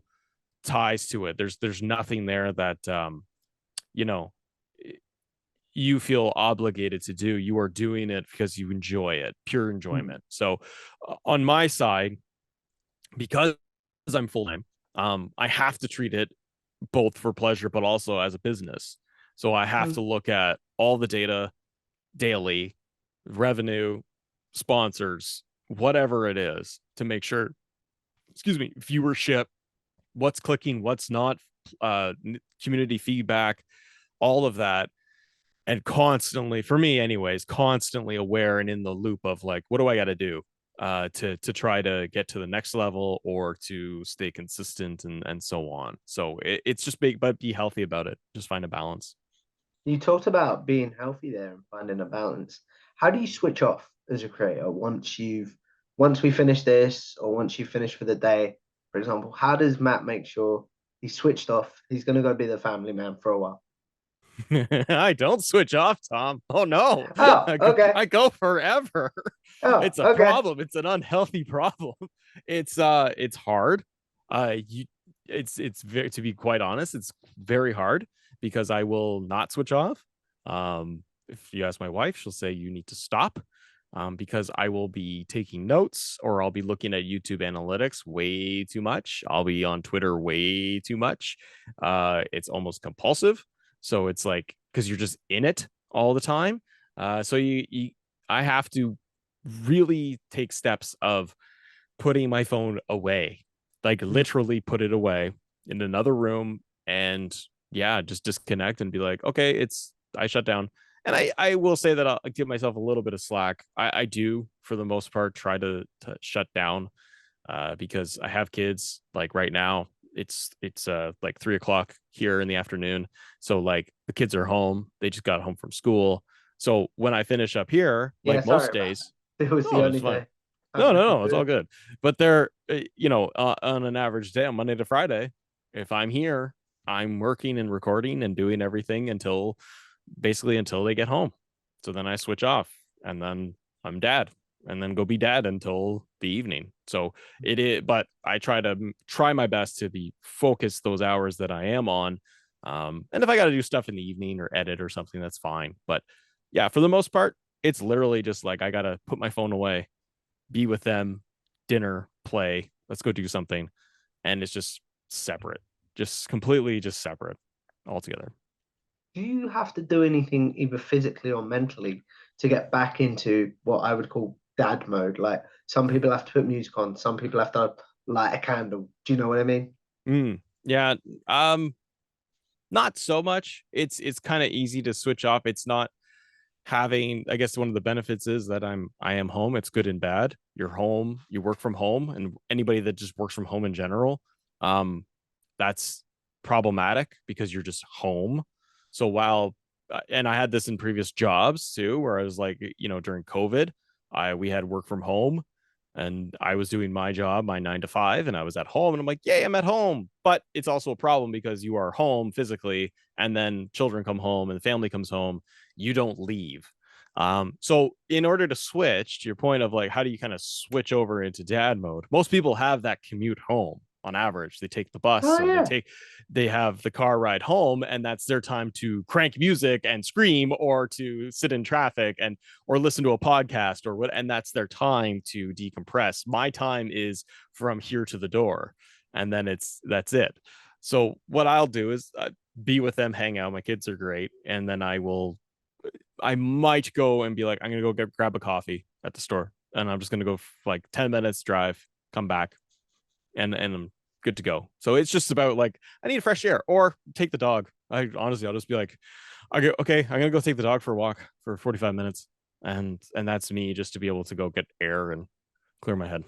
ties to it. There's nothing there that you know you feel obligated to do. You are doing it because you enjoy it, pure mm, enjoyment. So on my side, because I'm full time, I have to treat it both for pleasure, but also as a business. So I have mm, to look at all the data daily, revenue, sponsors, whatever it is, to make sure, excuse me, viewership, what's clicking, what's not, uh, community feedback, all of that. And constantly, for me anyways, constantly aware and in the loop of like, what do I got to do? to try to get to the next level or to stay consistent and so on. So it's just big, but be healthy about it. Just find a balance. You talked about being healthy there and finding a balance. How do you switch off as a creator once we finish this or once you finish for the day, for example? How does Matt make sure he's switched off? He's gonna go be the family man for a while. I don't switch off, Tom. Oh no, Oh, okay. I go forever. Oh, It's a okay. problem. It's an unhealthy problem. It's hard. You it's very, to be quite honest, it's very hard because I will not switch off. If you ask my wife, she'll say you need to stop. Because I will be taking notes or I'll be looking at YouTube analytics way too much. I'll be on Twitter way too much. It's almost compulsive. So it's like because you're just in it all the time. So I have to really take steps of putting my phone away, like Mm. literally put it away in another room and yeah, just disconnect and be like, okay, I shut down. And I will say that I'll give myself a little bit of slack. I do, for the most part, try to shut down because I have kids. Like right now, it's like 3 o'clock here in the afternoon. So like the kids are home. They just got home from school. So when I finish up here, Yeah, like sorry most about days, that. It was the no, it's only fine. day I No, I no, could no, it's do all it. good. But they're, on an average day on Monday to Friday, if I'm here, I'm working and recording and doing everything until basically until they get home. So then I switch off and then I'm dad and then go be dad until the evening. So it is, but I try my best to be focused those hours that I am on. And if I got to do stuff in the evening or edit or something, that's fine. But yeah, for the most part, it's literally just like I got to put my phone away, be with them, dinner, play, let's go do something. And it's just separate, just completely just separate altogether. Do you have to do anything either physically or mentally to get back into what I would call dad mode? Like some people have to put music on, some people have to light a candle. Do you know what I mean? Yeah. Not so much. It's kind of easy to switch off. It's not having, I guess one of the benefits is that I am home. It's good and bad. You're home, you work from home, and anybody that just works from home in general, um, that's problematic because you're just home. So while and I had this in previous jobs too, where I was like, during COVID, I we had work from home and I was doing my job, my 9 to 5, and I was at home and I'm like, yay, I'm at home. But it's also a problem because you are home physically and then children come home and the family comes home. You don't leave. So in order to switch to your point of like, how do you kind of switch over into dad mode? Most people have that commute home on average. They take the bus Oh or yeah. they have the car ride home and that's their time to crank music and scream or to sit in traffic and or listen to a podcast or what, and that's their time to decompress. My time is from here to the door and then that's it. So what I'll do is be with them, hang out. My kids are great, and then I might go and be like, I'm gonna go grab a coffee at the store, and I'm just gonna go like 10 minutes drive, come back, and I'm good to go. So it's just about like I need fresh air or take the dog. I honestly, I'll just be like, I go okay, I'm gonna go take the dog for a walk for 45 minutes, and that's me just to be able to go get air and clear my head.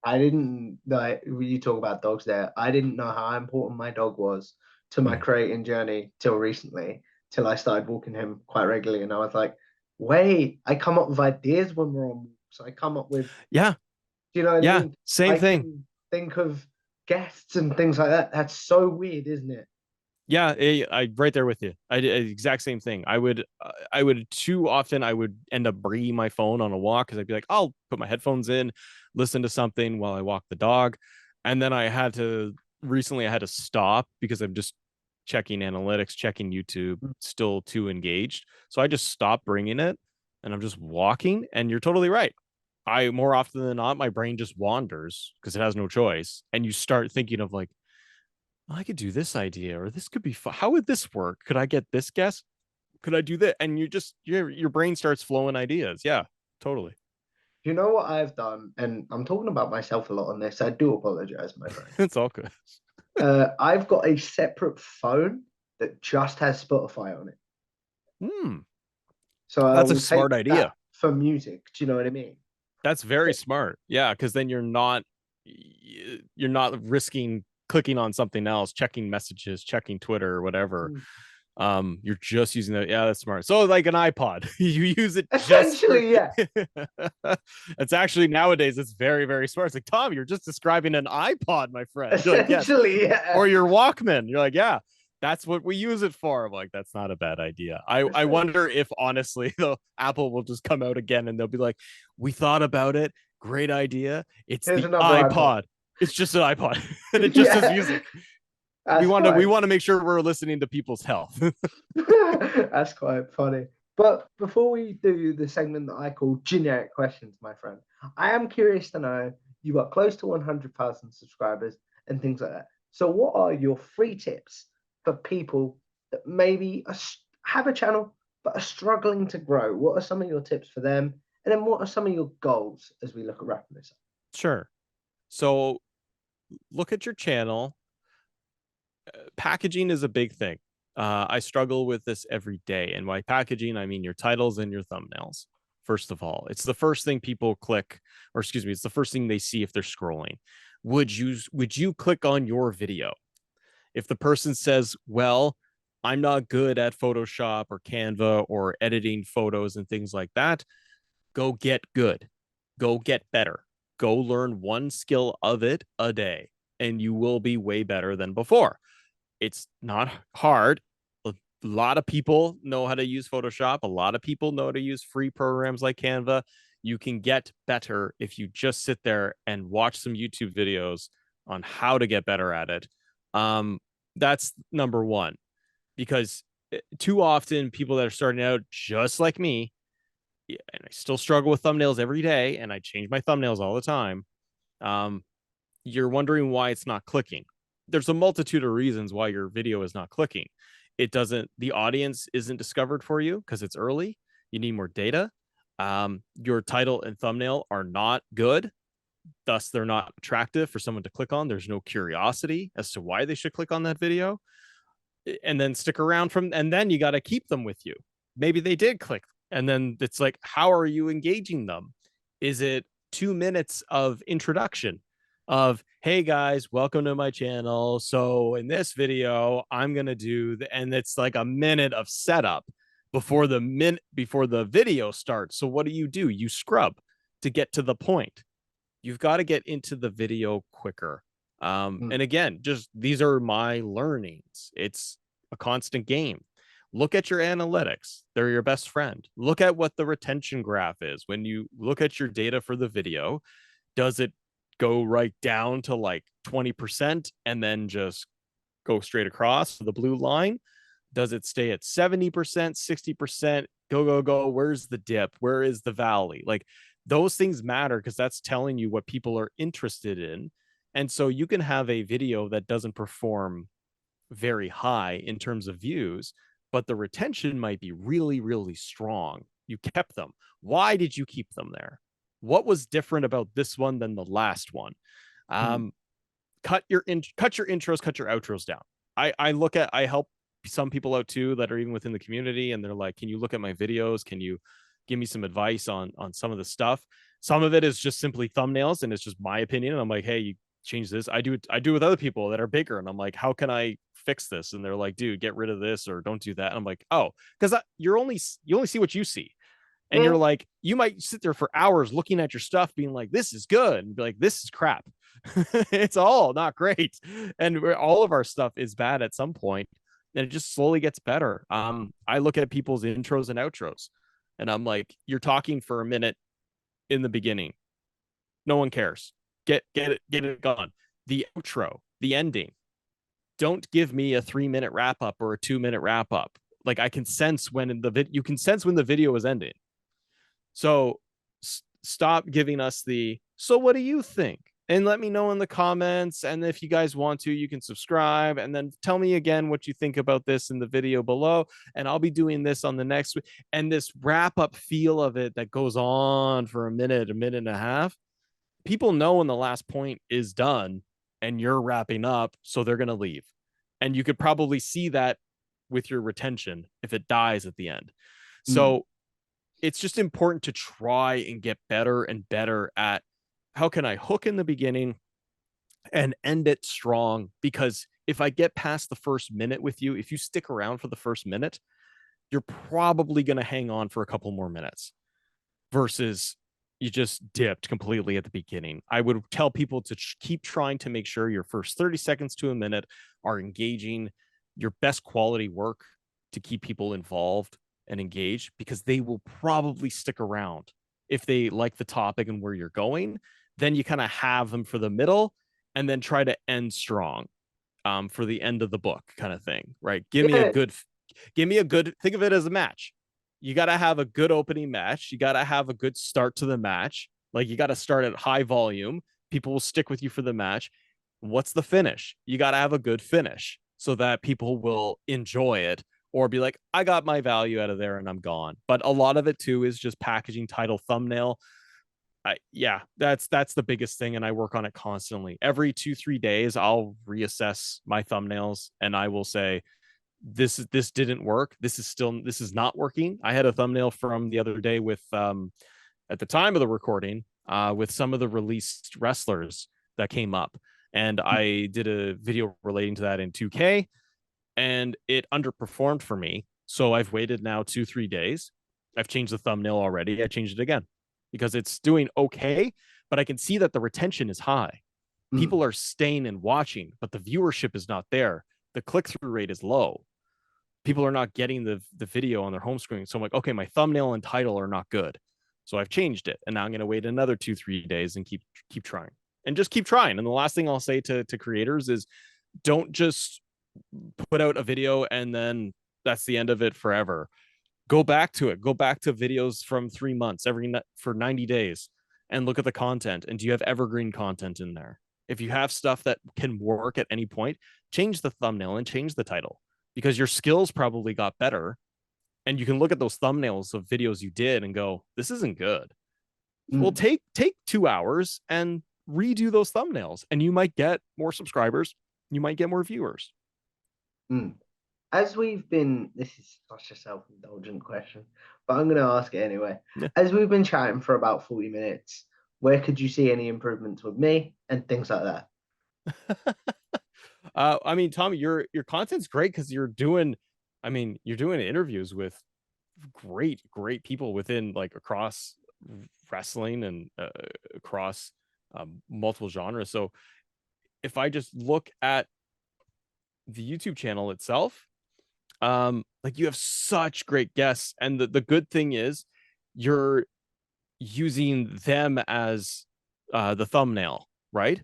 I didn't like when you talk about dogs there, I didn't know how important my dog was to my Mm. creating journey till recently, till I started walking him quite regularly. And I was like, wait, I come up with ideas when we're on walks. I come up with, Yeah, do you know what I yeah, mean? same I thing. can think of guests and things like that. That's so weird, isn't it? Yeah, I right there with you. I did exact same thing. I would too often I would end up bringing my phone on a walk because I'd be like, I'll put my headphones in, listen to something while I walk the dog, and then I had to recently I had to stop because I'm just checking analytics, checking YouTube, still too engaged. So I just stopped bringing it, and I'm just walking. And you're totally right. I more often than not, my brain just wanders because it has no choice, and you start thinking of like I could do this idea or this could be fun. How would this work? Could I get this guest? Could I do that? And you just your brain starts flowing ideas. Yeah, totally. You know what I've done? And I'm talking about myself a lot on this. I do apologize, my friend. It's all good. I've got a separate phone that just has Spotify on it. Hmm. So I That's a will take smart that idea. for music. Do you know what I mean? That's very smart. Yeah, because then you're not risking clicking on something else, checking messages, checking Twitter or whatever. Mm. You're just using that. Yeah, that's smart. So like an iPod, you use it just for Essentially, yeah. it's actually nowadays it's very, very smart. It's like, Tom, you're just describing an iPod, my friend. You're like, yes. Essentially, yeah. Or your Walkman. You're like, yeah, that's what we use it for. I'm like, that's not a bad idea. I wonder if honestly though, Apple will just come out again and they'll be like, we thought about it. Great idea. It's Here's the another iPod. iPod. It's just an iPod and it just does Yeah, music. We that's want to we quite want to make sure we're listening to people's health. that's quite funny. But before we do the segment that I call generic questions, my friend, I am curious to know you got close to 100,000 subscribers and things like that. So, what are your free tips for people that maybe have a channel but are struggling to grow? What are some of your tips for them? And then, what are some of your goals as we look at wrapping this up? Sure. So look at your channel. Packaging is a big thing. I struggle with this every day. And by packaging, I mean your titles and your thumbnails. First of all, it's the first thing people click, or excuse me, it's the first thing they see if they're scrolling. Would you click on your video? If the person says, well, I'm not good at Photoshop or Canva or editing photos and things like that, go get good. Go get better. Go learn one skill of it a day, and you will be way better than before. It's not hard. A lot of people know how to use Photoshop. A lot of people know how to use free programs like Canva. You can get better if you just sit there and watch some YouTube videos on how to get better at it. Um, that's number one, because too often people that are starting out just like me, and I still struggle with thumbnails every day, and I change my thumbnails all the time. Um, you're wondering why it's not clicking. There's a multitude of reasons why your video is not clicking. The audience isn't discovered for you because it's early. You need more data. Your title and thumbnail are not good. Thus, they're not attractive for someone to click on. There's no curiosity as to why they should click on that video. And then stick around and then you got to keep them with you. Maybe they did click. And then it's like, how are you engaging them? Is it 2 minutes of introduction of, hey guys, welcome to my channel. So in this video, I'm going to and it's like a minute of setup before the video starts. So what do? You scrub to get to the point. You've got to get into the video quicker. Mm. And again, just these are my learnings. It's a constant game. Look at your analytics. They're your best friend. Look at what the retention graph is. When you look at your data for the video, does it go right down to like 20% and then just go straight across the blue line? Does it stay at 70%, 60%? Go, go, go. Where's the dip? Where is the valley? Like those things matter because that's telling you what people are interested in. And so you can have a video that doesn't perform very high in terms of views, but the retention might be really, really strong. You kept them. Why did you keep them there? What was different about this one than the last one? Mm. Um, cut your intros, cut your outros down. I help some people out too that are even within the community, and they're like, can you look at my videos? Can you give me some advice on some of the stuff? Some of it is just simply thumbnails, and it's just my opinion. And I'm like, hey, you change this. I do with other people that are bigger, and I'm like, how can I fix this? And they're like, dude, get rid of this or don't do that. And I'm like, oh, because you only see what you see. And Yeah. you're like, you might sit there for hours looking at your stuff, being like, this is good, and be like, this is crap. It's all not great. And all of our stuff is bad at some point, and it just slowly gets better. I look at people's intros and outros, and I'm like, you're talking for a minute in the beginning. No one cares. Get it gone. The outro, the ending. Don't give me a 3 minute wrap up or a 2 minute wrap up. Like I can sense when you can sense when the video is ending. So stop giving us so what do you think? And let me know in the comments. And if you guys want to, you can subscribe and then tell me again what you think about this in the video below. And I'll be doing this on the next week. And this wrap up feel of it that goes on for a minute and a half. People know when the last point is done and you're wrapping up. So they're going to leave. And you could probably see that with your retention if it dies at the end. Mm. So it's just important to try and get better and better at how can I hook in the beginning and end it strong. Because if I get past the first minute with you, if you stick around for the first minute, you're probably going to hang on for a couple more minutes versus you just dipped completely at the beginning. I would tell people to keep trying to make sure your first 30 seconds to a minute are engaging, your best quality work to keep people involved and engaged, because they will probably stick around if they like the topic and where you're going. Then you kind of have them for the middle and then try to end strong, for the end of the book kind of thing, right? Yeah. Give me a good, think of it as a match. You got to have a good opening match. You got to have a good start to the match. Like you got to start at high volume. People will stick with you for the match. What's the finish? You got to have a good finish so that people will enjoy it or be like, I got my value out of there and I'm gone. But a lot of it too is just packaging, title, thumbnail. Yeah, that's the biggest thing, and I work on it constantly. Every 2-3 days, I'll reassess my thumbnails, and I will say, this didn't work. This is not working. I had a thumbnail from the other day with at the time of the recording with some of the released wrestlers that came up, and I did a video relating to that in 2K, and it underperformed for me. So I've waited now 2-3 days. I've changed the thumbnail already. I changed it again because it's doing okay, but I can see that the retention is high. Mm, People are staying and watching, but the viewership is not there. The click through rate is low. People are not getting the video on their home screen. So I'm like, okay, my thumbnail and title are not good. So I've changed it. And now I'm going to wait another 2-3 days and keep trying. And just keep trying. And the last thing I'll say to creators is don't just put out a video and then that's the end of it forever. Go back to it. Go back to videos from 3 months for 90 days and look at the content. And do you have evergreen content in there? If you have stuff that can work at any point, change the thumbnail and change the title, because your skills probably got better. And you can look at those thumbnails of videos you did and go, this isn't good. Well, mm, take 2 hours and redo those thumbnails, and you might get more subscribers. You might get more viewers. mm. As we've been, this is such a self-indulgent question, but I'm going to ask it anyway. Yeah. As we've been chatting for about 40 minutes, where could you see any improvements with me and things like that? I mean, Tommy, your content's great because you're doing interviews with great people within like across wrestling and across multiple genres. So if I just look at the YouTube channel itself, like you have such great guests, and the good thing is you're using them as the thumbnail, right?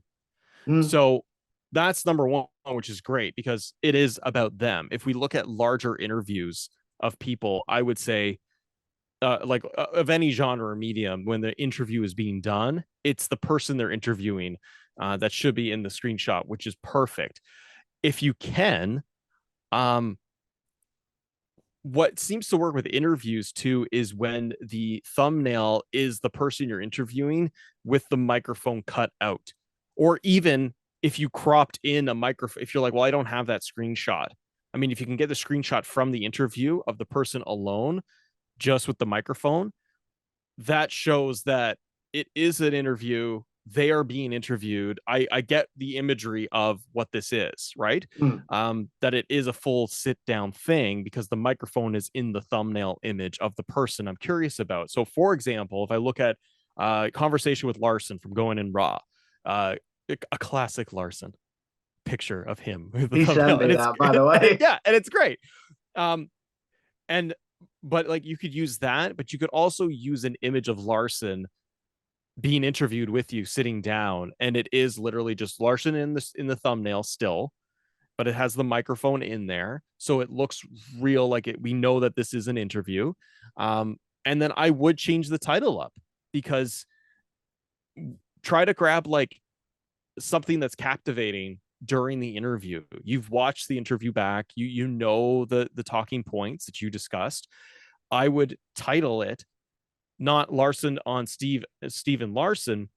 Mm, So that's number one, which is great because it is about them. If we look at larger interviews of people, I would say, of any genre or medium, when the interview is being done, it's the person they're interviewing that should be in the screenshot, which is perfect. If you can, um, what seems to work with interviews too is when the thumbnail is the person you're interviewing with the microphone cut out, or even if you cropped in a microphone, if you're like, well, I don't have that screenshot. I mean, if you can get the screenshot from the interview of the person alone just with the microphone, that shows that it is an interview. They are being interviewed. I get the imagery of what this is, right? mm. That it is a full sit down thing because the microphone is in the thumbnail image of the person I'm curious about. So, for example, if I look at Conversation with Larson from Going in Raw, uh, a classic Larson picture of him with the He sent thumbnail, me and it's that, by the way. yeah, and it's great. Um, and but like you could use that, but you could also use an image of Larson being interviewed with you sitting down, and it is literally just Larson in the thumbnail still, but it has the microphone in there, so it looks real, like it we know that this is an interview. And then I would change the title up, because try to grab like something that's captivating during the interview. You've watched the interview back, you know the talking points that you discussed. I would title it not Larson on Steven Larson.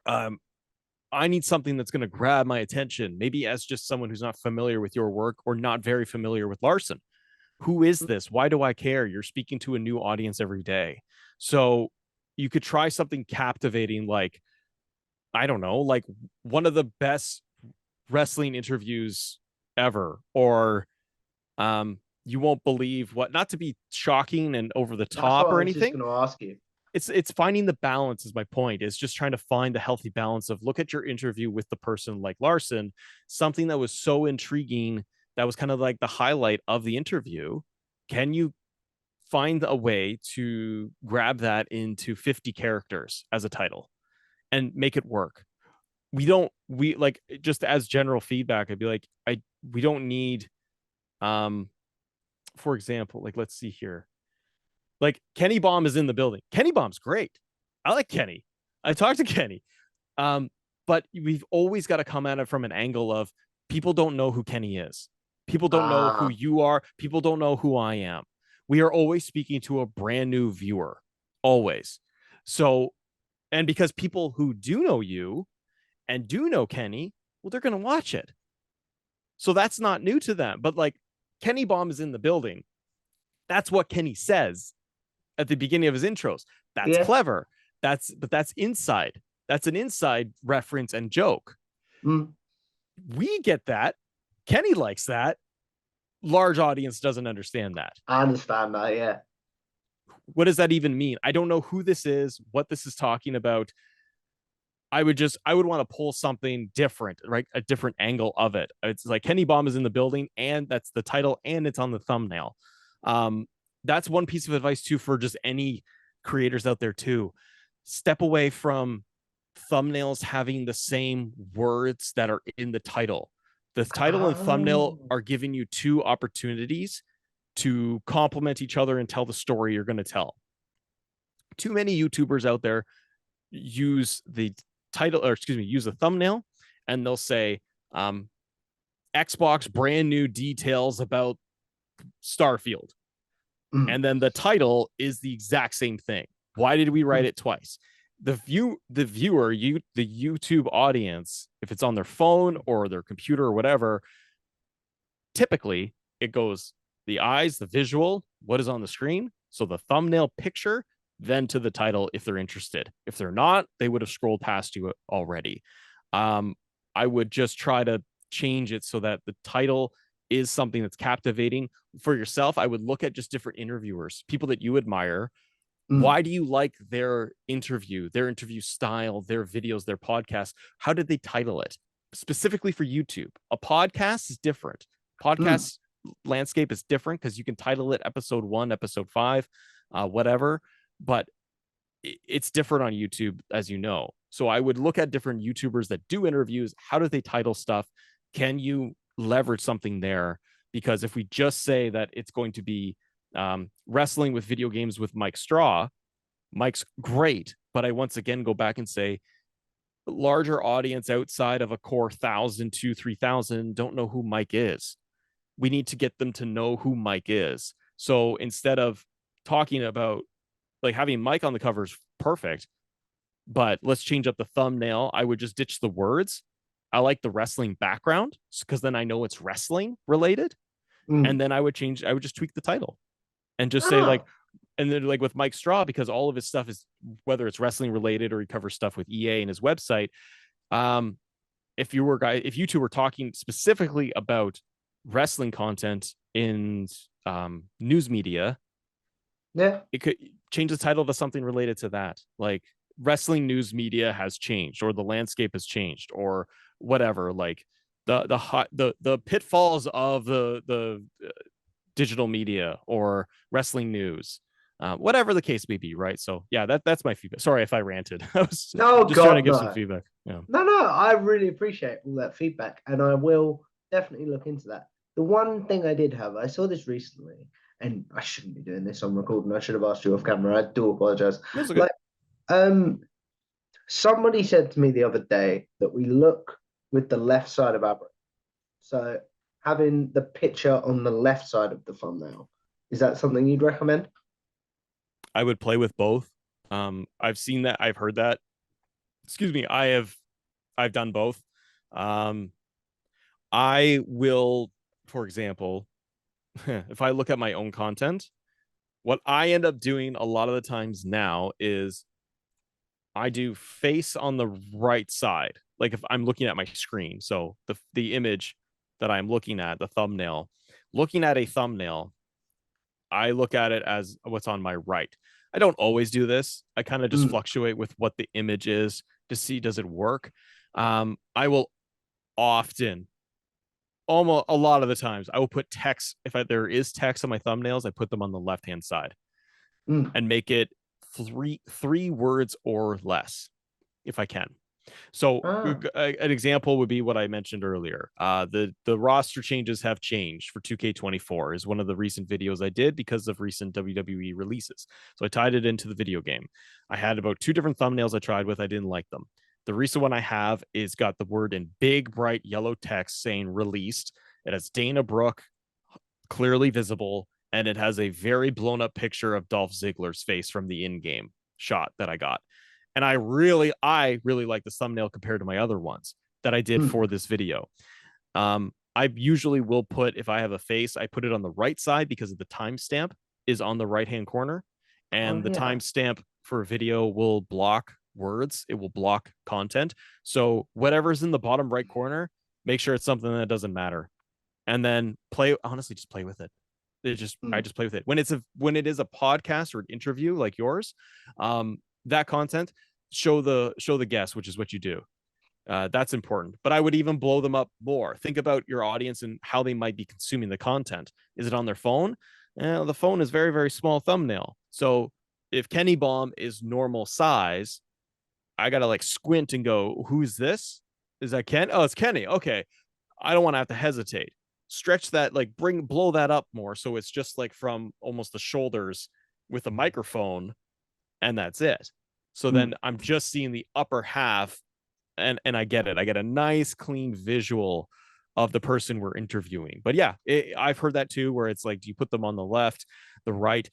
um I need something that's going to grab my attention, maybe as just someone who's not familiar with your work or not very familiar with Larson. Who is this? Why do I care? You're speaking to a new audience every day. So you could try something captivating like, I don't know, like one of the best wrestling interviews ever, or you won't believe what, not to be shocking and over the That's top what I or was just anything. going to ask you. It's finding the balance is my point. Is just trying to find the healthy balance of look at your interview with the person like Larson, something that was so intriguing that was kind of like the highlight of the interview. Can you find a way to grab that into 50 characters as a title and make it work? We like, just as general feedback, I'd be like, we don't need, um for example, like, let's see here, like Kenny Baum is in the building. Kenny Baum's great. I like Kenny. I talked to Kenny. Um, but we've always got to come at it from an angle of people don't know who Kenny is. People don't know who Ah, you are. People don't know who I am. We are always speaking to a brand new viewer, always. So, and because people who do know you and do know Kenny, well, they're going to watch it. So that's not new to them. But like, Kenny Baum is in the building. That's what Kenny says at the beginning of his intros. That's yeah. clever. That's inside. That's an inside reference and joke. Mm, We get that. Kenny likes that. Large audience doesn't understand that. I understand that. Yeah. What does that even mean? I don't know who this is, what this is talking about. I would want to pull something different, right? A different angle of it. It's like Kenny Baum is in the building, and that's the title, and it's on the thumbnail. Um, that's one piece of advice too for just any creators out there too. Step away from thumbnails having the same words that are in the title. The title and thumbnail Oh. are giving you two opportunities to complement each other and tell the story you're going to tell. Too many YouTubers out there use the title, or excuse me, use a thumbnail, and they'll say, um, Xbox brand new details about Starfield. Mm, And then the title is the exact same thing. Why did we write mm, it twice? The viewer, the YouTube audience, if it's on their phone or their computer or whatever, typically it goes the eyes, the visual, what is on the screen. So the thumbnail picture, then to the title if they're interested. If they're not, they would have scrolled past you already. Um, I would just try to change it so that the title is something that's captivating for yourself. I would look at just different interviewers, people that you admire. mm, Why do you like their interview style, their videos, their podcast? How did they title it? Specifically for YouTube. A podcast is different. mm, Podcast landscape is different because you can title it episode 1, episode 5, whatever, but it's different on YouTube, as you know. So I would look at different YouTubers that do interviews. How do they title stuff? Can you leverage something there? Because if we just say that it's going to be wrestling with video games with Mike Straw, Mike's great. But I once again go back and say, larger audience outside of a core 1,000 to 3,000 don't know who Mike is. We need to get them to know who Mike is. So instead of talking about, like, having Mike on the cover is perfect, but let's change up the thumbnail. I would just ditch the words. I like the wrestling background because then I know it's wrestling related. And mm. then I would just tweak the title and just say, like, Ah, and then like with Mike Straw, because all of his stuff is, whether it's wrestling related or he covers stuff with EA and his website. Um, if you two were talking specifically about wrestling content in news media, yeah. it could change the title to something related to that, like wrestling news media has changed, or the landscape has changed, or whatever. Like the pitfalls of the digital media or wrestling news, whatever the case may be, right? So yeah, that's my feedback. Sorry if I ranted. I was No, just trying to God, give some no. feedback. Yeah. No, no, I really appreciate all that feedback, and I will definitely look into that. The one thing I did have, I saw this recently, and I shouldn't be doing this on recording. I should have asked you off camera. I do apologize. That's okay. Like, um, somebody said to me the other day that we look with the left side of our brain. So having the picture on the left side of the thumbnail, is that something you'd recommend? I would play with both. I've seen that. I've heard that. Excuse me. I've done both. Um, I will, for example, if I look at my own content, what I end up doing a lot of the times now is I do face on the right side. Like if I'm looking at my screen, so the image that I'm looking at, the thumbnail, looking at a thumbnail, I look at it as what's on my right. I don't always do this. I kind of just Mm, fluctuate with what the image is to see does it work. I will often, almost a lot of the times, I will put text. If there is text on my thumbnails, I put them on the left hand side mm. and make it three words or less if I can. So Ah, an example would be what I mentioned earlier. The roster changes have changed for 2K24 is one of the recent videos I did because of recent WWE releases. So I tied it into the video game. I had about two different thumbnails I tried with. I didn't like them. The recent one I have is got the word in big bright yellow text saying released. It has Dana Brooke clearly visible, and it has a very blown up picture of Dolph Ziggler's face from the in-game shot that I got. And I really like this thumbnail compared to my other ones that I did mm. for this video. I usually will put, if I have a face, I put it on the right side because of the timestamp is on the right hand corner, Oh and the yeah. timestamp for a video will block words, it will block content. So whatever's in the bottom right corner, make sure it's something that doesn't matter, and then play. Honestly, just play with it. I Mm, just play with it when it is a podcast or an interview like yours. That content, show the guest, which is what you do. That's important. But I would even blow them up more. Think about your audience and how they might be consuming the content. Is it on their phone? The phone is very, very small thumbnail. So if Kenny Bomb is normal size, I gotta like squint and go, who's this? Is that Ken? Oh, it's Kenny. Okay. I don't want to have to hesitate. Stretch that, like blow that up more. So it's just like from almost the shoulders with a microphone, and that's it. So mm. then I'm just seeing the upper half, and I get it. I get a nice clean visual of the person we're interviewing. But yeah, I've heard that too, where it's like, do you put them on the left, the right?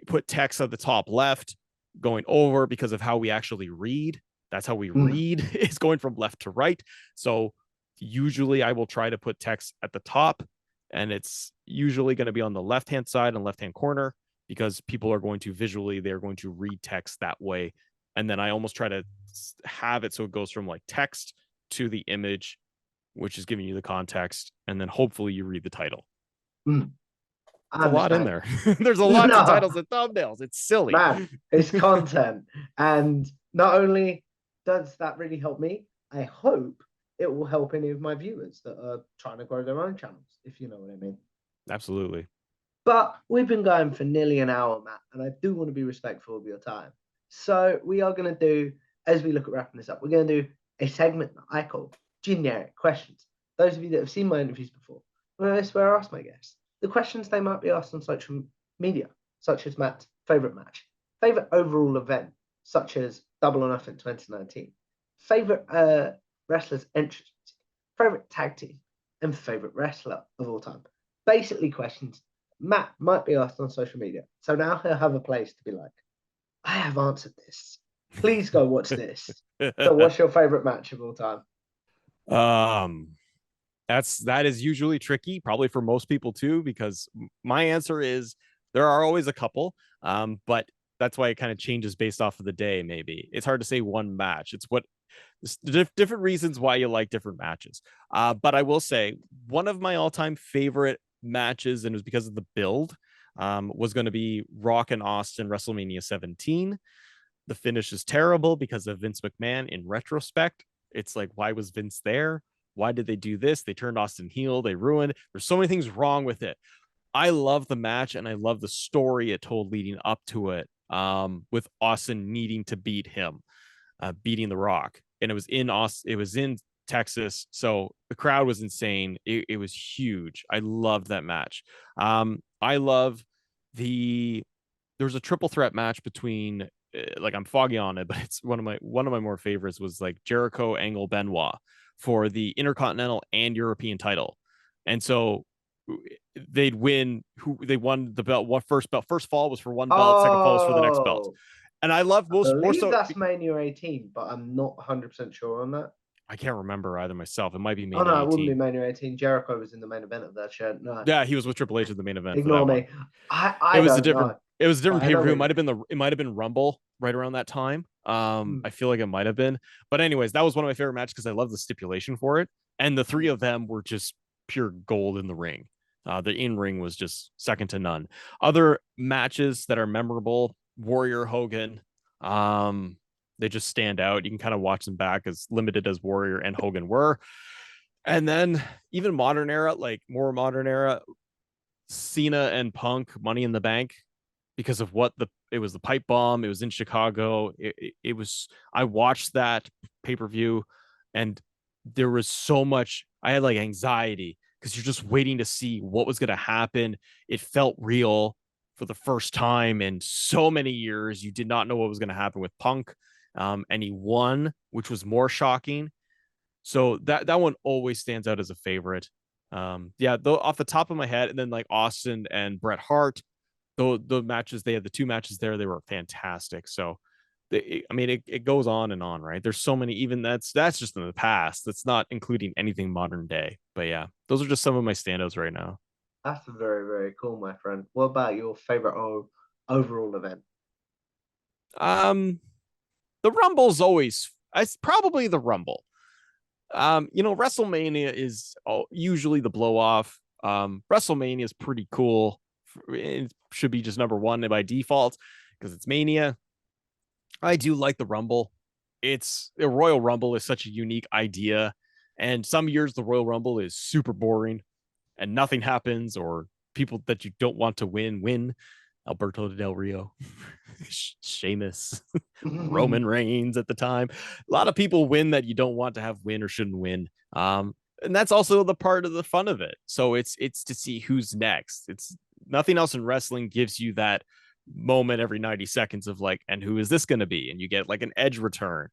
Put text at the top left, going over because of how we actually read. That's how we Mm. read is going from left to right. So usually I will try to put text at the top, and it's usually going to be on the left hand side and left hand corner because people are going to visually, they're going to read text that way. And then I almost try to have it so it goes from like text to the image, which is giving you the context, and then hopefully you read the title. Mm. I It's a lot in understand. there. There's a lot to No, titles and thumbnails. It's silly. man, it's content. And not only does that really help me, I hope it will help any of my viewers that are trying to grow their own channels, if you know what I mean. Absolutely. But we've been going for nearly an hour, Matt, and I do want to be respectful of your time. So we are going to do, as we look at wrapping this up, we're going to do a segment that I call generic questions. Those of you that have seen my interviews before, well, that's where I ask my guests the questions they might be asked on social media, such as Matt's favorite match, favorite overall event, such as Double or Nothing 2019, favorite wrestlers' entrance, favorite tag team, and favorite wrestler of all time. Basically, questions Matt might be asked on social media. So now he'll have a place to be like, I have answered this. Please go watch this. So, what's your favorite match of all time? um that is usually tricky, probably for most people too, because my answer is there are always a couple, but that's why it kind of changes based off of the day. Maybe it's hard to say one match. It's what different reasons why you like different matches. But I will say one of my all-time favorite matches, and it was because of the build, was going to be Rock and Austin WrestleMania 17. The finish is terrible because of Vince McMahon. In retrospect, it's like, why was Vince there? Why did they do this? They turned Austin heel. They ruined. There's so many things wrong with it. I love the match and I love the story it told leading up to it. With Austin needing to beat him, beating The Rock, and it was in Austin. It was in Texas, so the crowd was insane. It was huge. I loved that match. I love the there was a triple threat match between like I'm foggy on it, but it's one of my more favorites was like Jericho, Angle, Benoit for the Intercontinental and European title, and so they'd win. Who they won the belt? What first belt? First fall was for one belt. Second fall was for the next belt. Oh, And I love I most more believe so. that's Mania 18, but I'm not 100% sure on that. I can't remember either myself. It might be Oh Mania no, it wouldn't be 18. Mania 18. Jericho was in the main event of that show. No, Yeah, he was with Triple H in the main event for ignore that one. me. I don't know, It was a but different I know pay-per-view. what you mean. It might have been Rumble right around that time. Mm, I feel like it might have been. But anyways, that was one of my favorite matches because I love the stipulation for it. And the three mm. of them were just pure gold in the ring. The in-ring was just second to none. Other matches that are memorable, Warrior Hogan. Um, they just stand out. You can kind of watch them back as limited as Warrior and Hogan were. And then even modern era, like more modern era, Cena and Punk, Money in the Bank, because of what it was the pipe bomb. It was in Chicago. It was. I watched that pay per view, and there was so much. I had like anxiety because you're just waiting to see what was going to happen. It felt real for the first time in so many years. You did not know what was going to happen with Punk, and he won, which was more shocking. So that one always stands out as a favorite. Yeah, though off the top of my head, and then like Austin and Bret Hart, though the matches they had the two matches there, they were fantastic. So I mean, it goes on and on, right? There's so many. Even that's just in the past. That's not including anything modern day. But yeah, those are just some of my standouts right now. That's very, very cool, my friend. What about your favorite overall event? Um, the Rumble's always. It's probably the Rumble. WrestleMania is usually the blow off. WrestleMania is pretty cool. It should be just number one by default because it's Mania. I do like the Rumble. It's the Royal Rumble is such a unique idea, and some years the Royal Rumble is super boring and nothing happens, or people that you don't want to win. Alberto Del Rio, Sheamus, Roman Reigns at the time. A lot of people win that you don't want to have win or shouldn't win. And that's also the part of the fun of it. So it's to see who's next. It's nothing else in wrestling gives you that moment every 90 seconds of like, and who is this going to be? And you get like an edge return.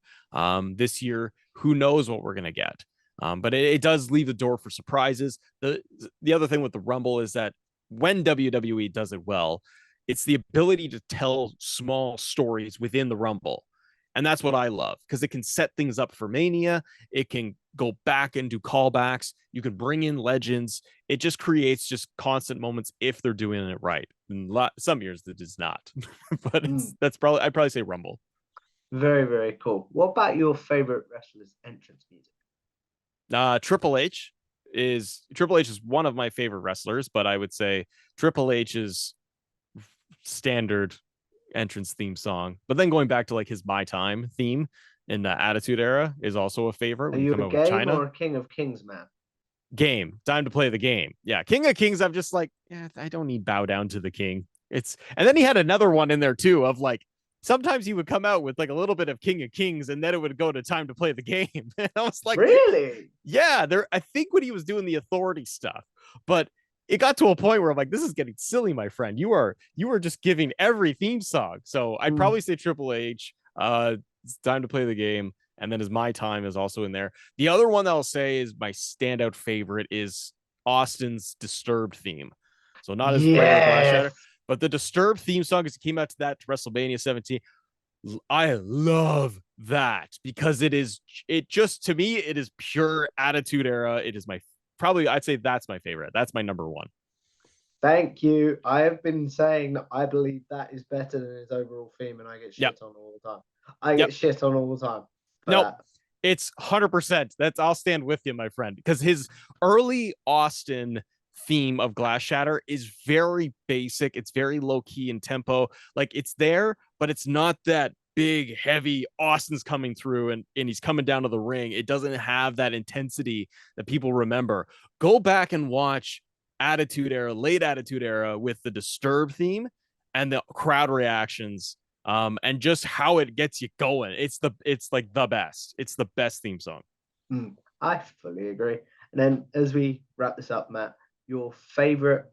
This year, who knows what we're going to get? But it does leave the door for surprises. The other thing with the Rumble is that when WWE does it well, it's the ability to tell small stories within the Rumble. And that's what I love because it can set things up for Mania. It can go back and do callbacks. You can bring in legends. It just creates just constant moments if they're doing it right. And some years it is not, but Mm, I'd probably say Rumble. very, very cool. What about your favorite wrestler's entrance music? Triple H is one of my favorite wrestlers, but I would say Triple H's standard entrance theme song. But then going back to like his My Time theme in the Attitude Era is also a favorite Are when you you come a out with game China. or a King of Kings man? Game, time to play the game. Yeah, King of Kings. I'm just like, yeah, I don't need bow down to the king. And then he had another one in there too of like sometimes he would come out with like a little bit of King of Kings and then it would go to time to play the game. And I was like, Really? yeah, there. I think when he was doing the authority stuff, but it got to a point where I'm like, this is getting silly, my friend. You are just giving every theme song. So I'd Mm, probably say Triple H. It's time to play the game, and then as My Time is also in there. The other one that I'll say is my standout favorite is Austin's Disturbed theme. So not his regular Glass Shatter, yes. but the Disturbed theme song as it came out to that WrestleMania 17. I love that because it just to me it is pure attitude era. It is my probably I'd say that's my favorite. That's my number one. Thank you. I have been saying that I believe that is better than his overall theme, and I get Yep. shit on all the time. I Yep. get shit on all the time for Nope. that. It's 100%. That's I'll stand with you, my friend, because his early Austin theme of Glass Shatter is very basic. It's very low key in tempo. Like it's there, but it's not that big, heavy Austin's coming through and he's coming down to the ring. It doesn't have that intensity that people remember. Go back and watch late Attitude Era with the Disturb theme and the crowd reactions and just how it gets you going. It's like the best. It's the best theme song. Mm, I fully agree. And then as we wrap this up, Matt, your favorite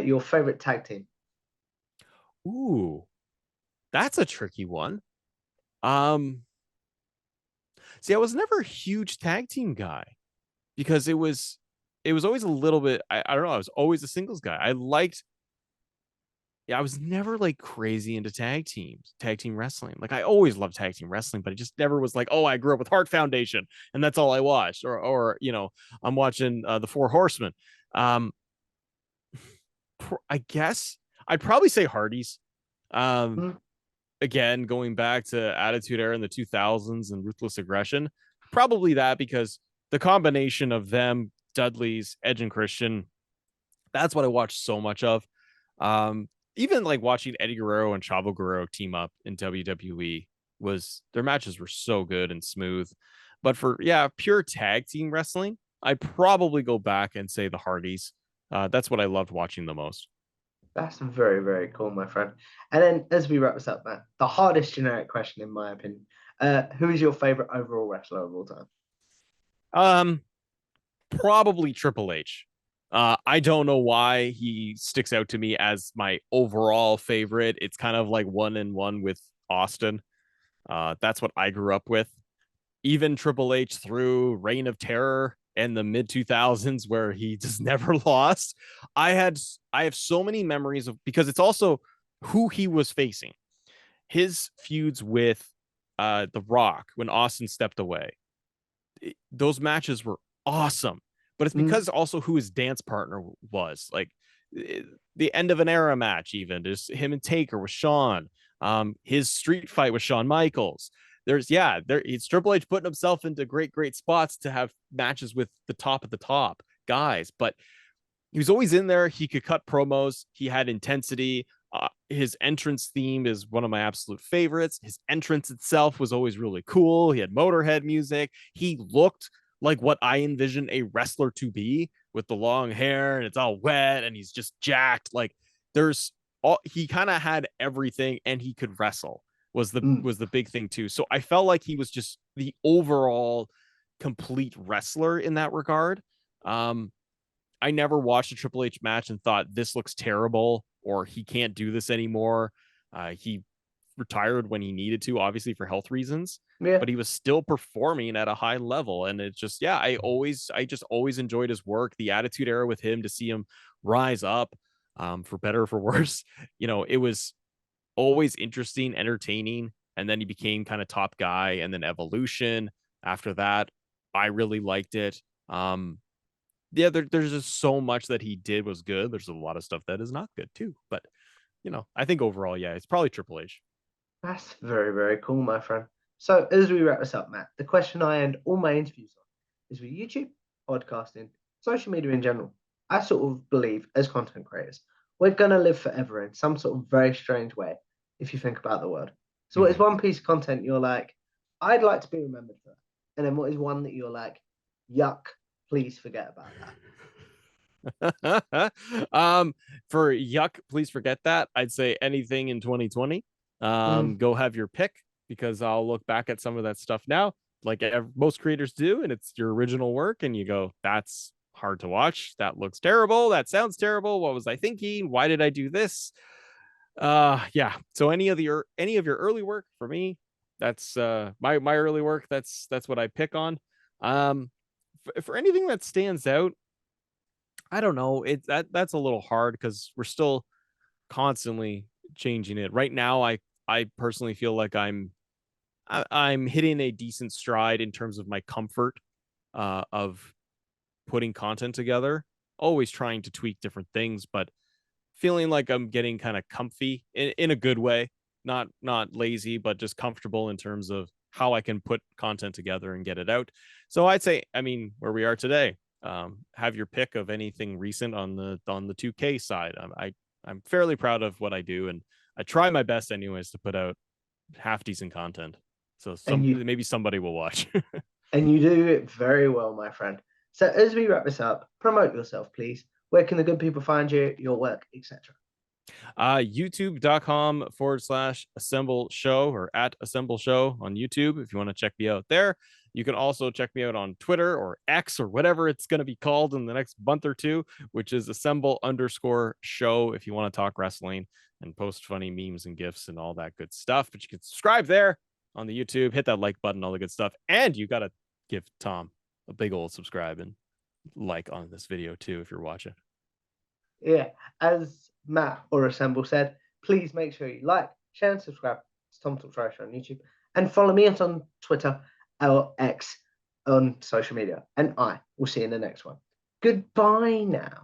your favorite tag team? Ooh, that's a tricky one. Um, See, I was never a huge tag team guy because it was always a little bit. I don't know. I was always a singles guy. I liked yeah, I was never like crazy into tag team wrestling. Like I always loved tag team wrestling, but it just never was like, oh, I grew up with Heart Foundation and that's all I watched. Or I'm watching the Four Horsemen. Um, I guess I'd probably say Hardys. Um, Mm, Again, going back to Attitude Era in the 2000s and Ruthless Aggression, probably that because the combination of them, Dudley's, Edge and Christian, that's what I watched so much of. Um, Even like watching Eddie Guerrero and Chavo Guerrero team up in WWE was their matches were so good and smooth. But for pure tag team wrestling, I'd probably go back and say the Hardys. That's what I loved watching the most. that's very, very cool, my friend. And then as we wrap this up, man, the hardest generic question, in my opinion. Who is your favorite overall wrestler of all time? Um, Probably Triple H. I don't know why he sticks out to me as my overall favorite. It's kind of like one and one with Austin. That's what I grew up with. Even Triple H through Reign of Terror in the mid 2000s where he just never lost. I have so many memories of because it's also who he was facing. His feuds with The Rock when Austin stepped away. Those matches were awesome. But it's Mm, because also who his dance partner was. Like the end of an era match, even just him and Taker with Shawn. His street fight with Shawn Michaels. It's Triple H putting himself into great spots to have matches with the top of the top guys. But he was always in there. He could cut promos. He had intensity. His entrance theme is one of my absolute favorites. His entrance itself was always really cool. He had Motorhead music. He looked like what I envision a wrestler to be with the long hair and it's all wet and he's just jacked. Like there's all he kind of had everything and he could wrestle mm. was the big thing too. So I felt like he was just the overall complete wrestler in that regard. Um, I never watched a Triple H match and thought this looks terrible or he can't do this anymore. He retired when he needed to, obviously for health reasons, Yeah. but he was still performing at a high level. And it's just, I just always enjoyed his work, the Attitude Era with him to see him rise up, for better or for worse. It was always interesting, entertaining. And then he became kind of top guy and then Evolution. After that, I really liked it. There's just so much that he did was good. There's a lot of stuff that is not good too. But I think overall, yeah, it's probably Triple H. That's very, very cool, my friend. So, as we wrap this up, Matt, the question I end all my interviews on is with YouTube, podcasting, social media in general. I sort of believe as content creators, we're going to live forever in some sort of very strange way if you think about the world. So, what is Mm-hmm. one piece of content you're like, I'd like to be remembered for that? And then what is one that you're like, yuck, please forget about that? um, for yuck, please forget that. I'd say anything in 2020. Mm, Go have your pick because I'll look back at some of that stuff now, like most creators do, and it's your original work, and you go, "That's hard to watch. That looks terrible. That sounds terrible. What was I thinking? Why did I do this?" Yeah. So any of your early work for me, that's my early work. That's what I pick on. For anything that stands out, I don't know. That's a little hard because we're still constantly changing it. Right now, I personally feel like I'm hitting a decent stride in terms of my comfort of putting content together. Always trying to tweak different things, but feeling like I'm getting kind of comfy in a good way, not lazy, but just comfortable in terms of how I can put content together and get it out. So I'd say, I mean, where we are today, have your pick of anything recent on the 2K side. I'm fairly proud of what I do, and I try my best, anyways, to put out half decent content. So and some you maybe somebody will watch. and you do it very well, my friend. So as we wrap this up, promote yourself, please. Where can the good people find you, your work, etc.? YouTube.com/assemble show or at assemble show on YouTube if you want to check me out there. You can also check me out on Twitter or X or whatever it's going to be called in the next month or two, which is assemble_show if you want to talk wrestling and post funny memes and gifs and all that good stuff. But you can subscribe there on the YouTube, hit that like button, all the good stuff. And you got to give Tom a big old subscribe and like on this video too if you're watching. Yeah, as Matt or Assemble said, please make sure you like, share, and subscribe to Tom Talk Trash on YouTube, and follow me on Twitter or X on social media. And I will see you in the next one. Goodbye now.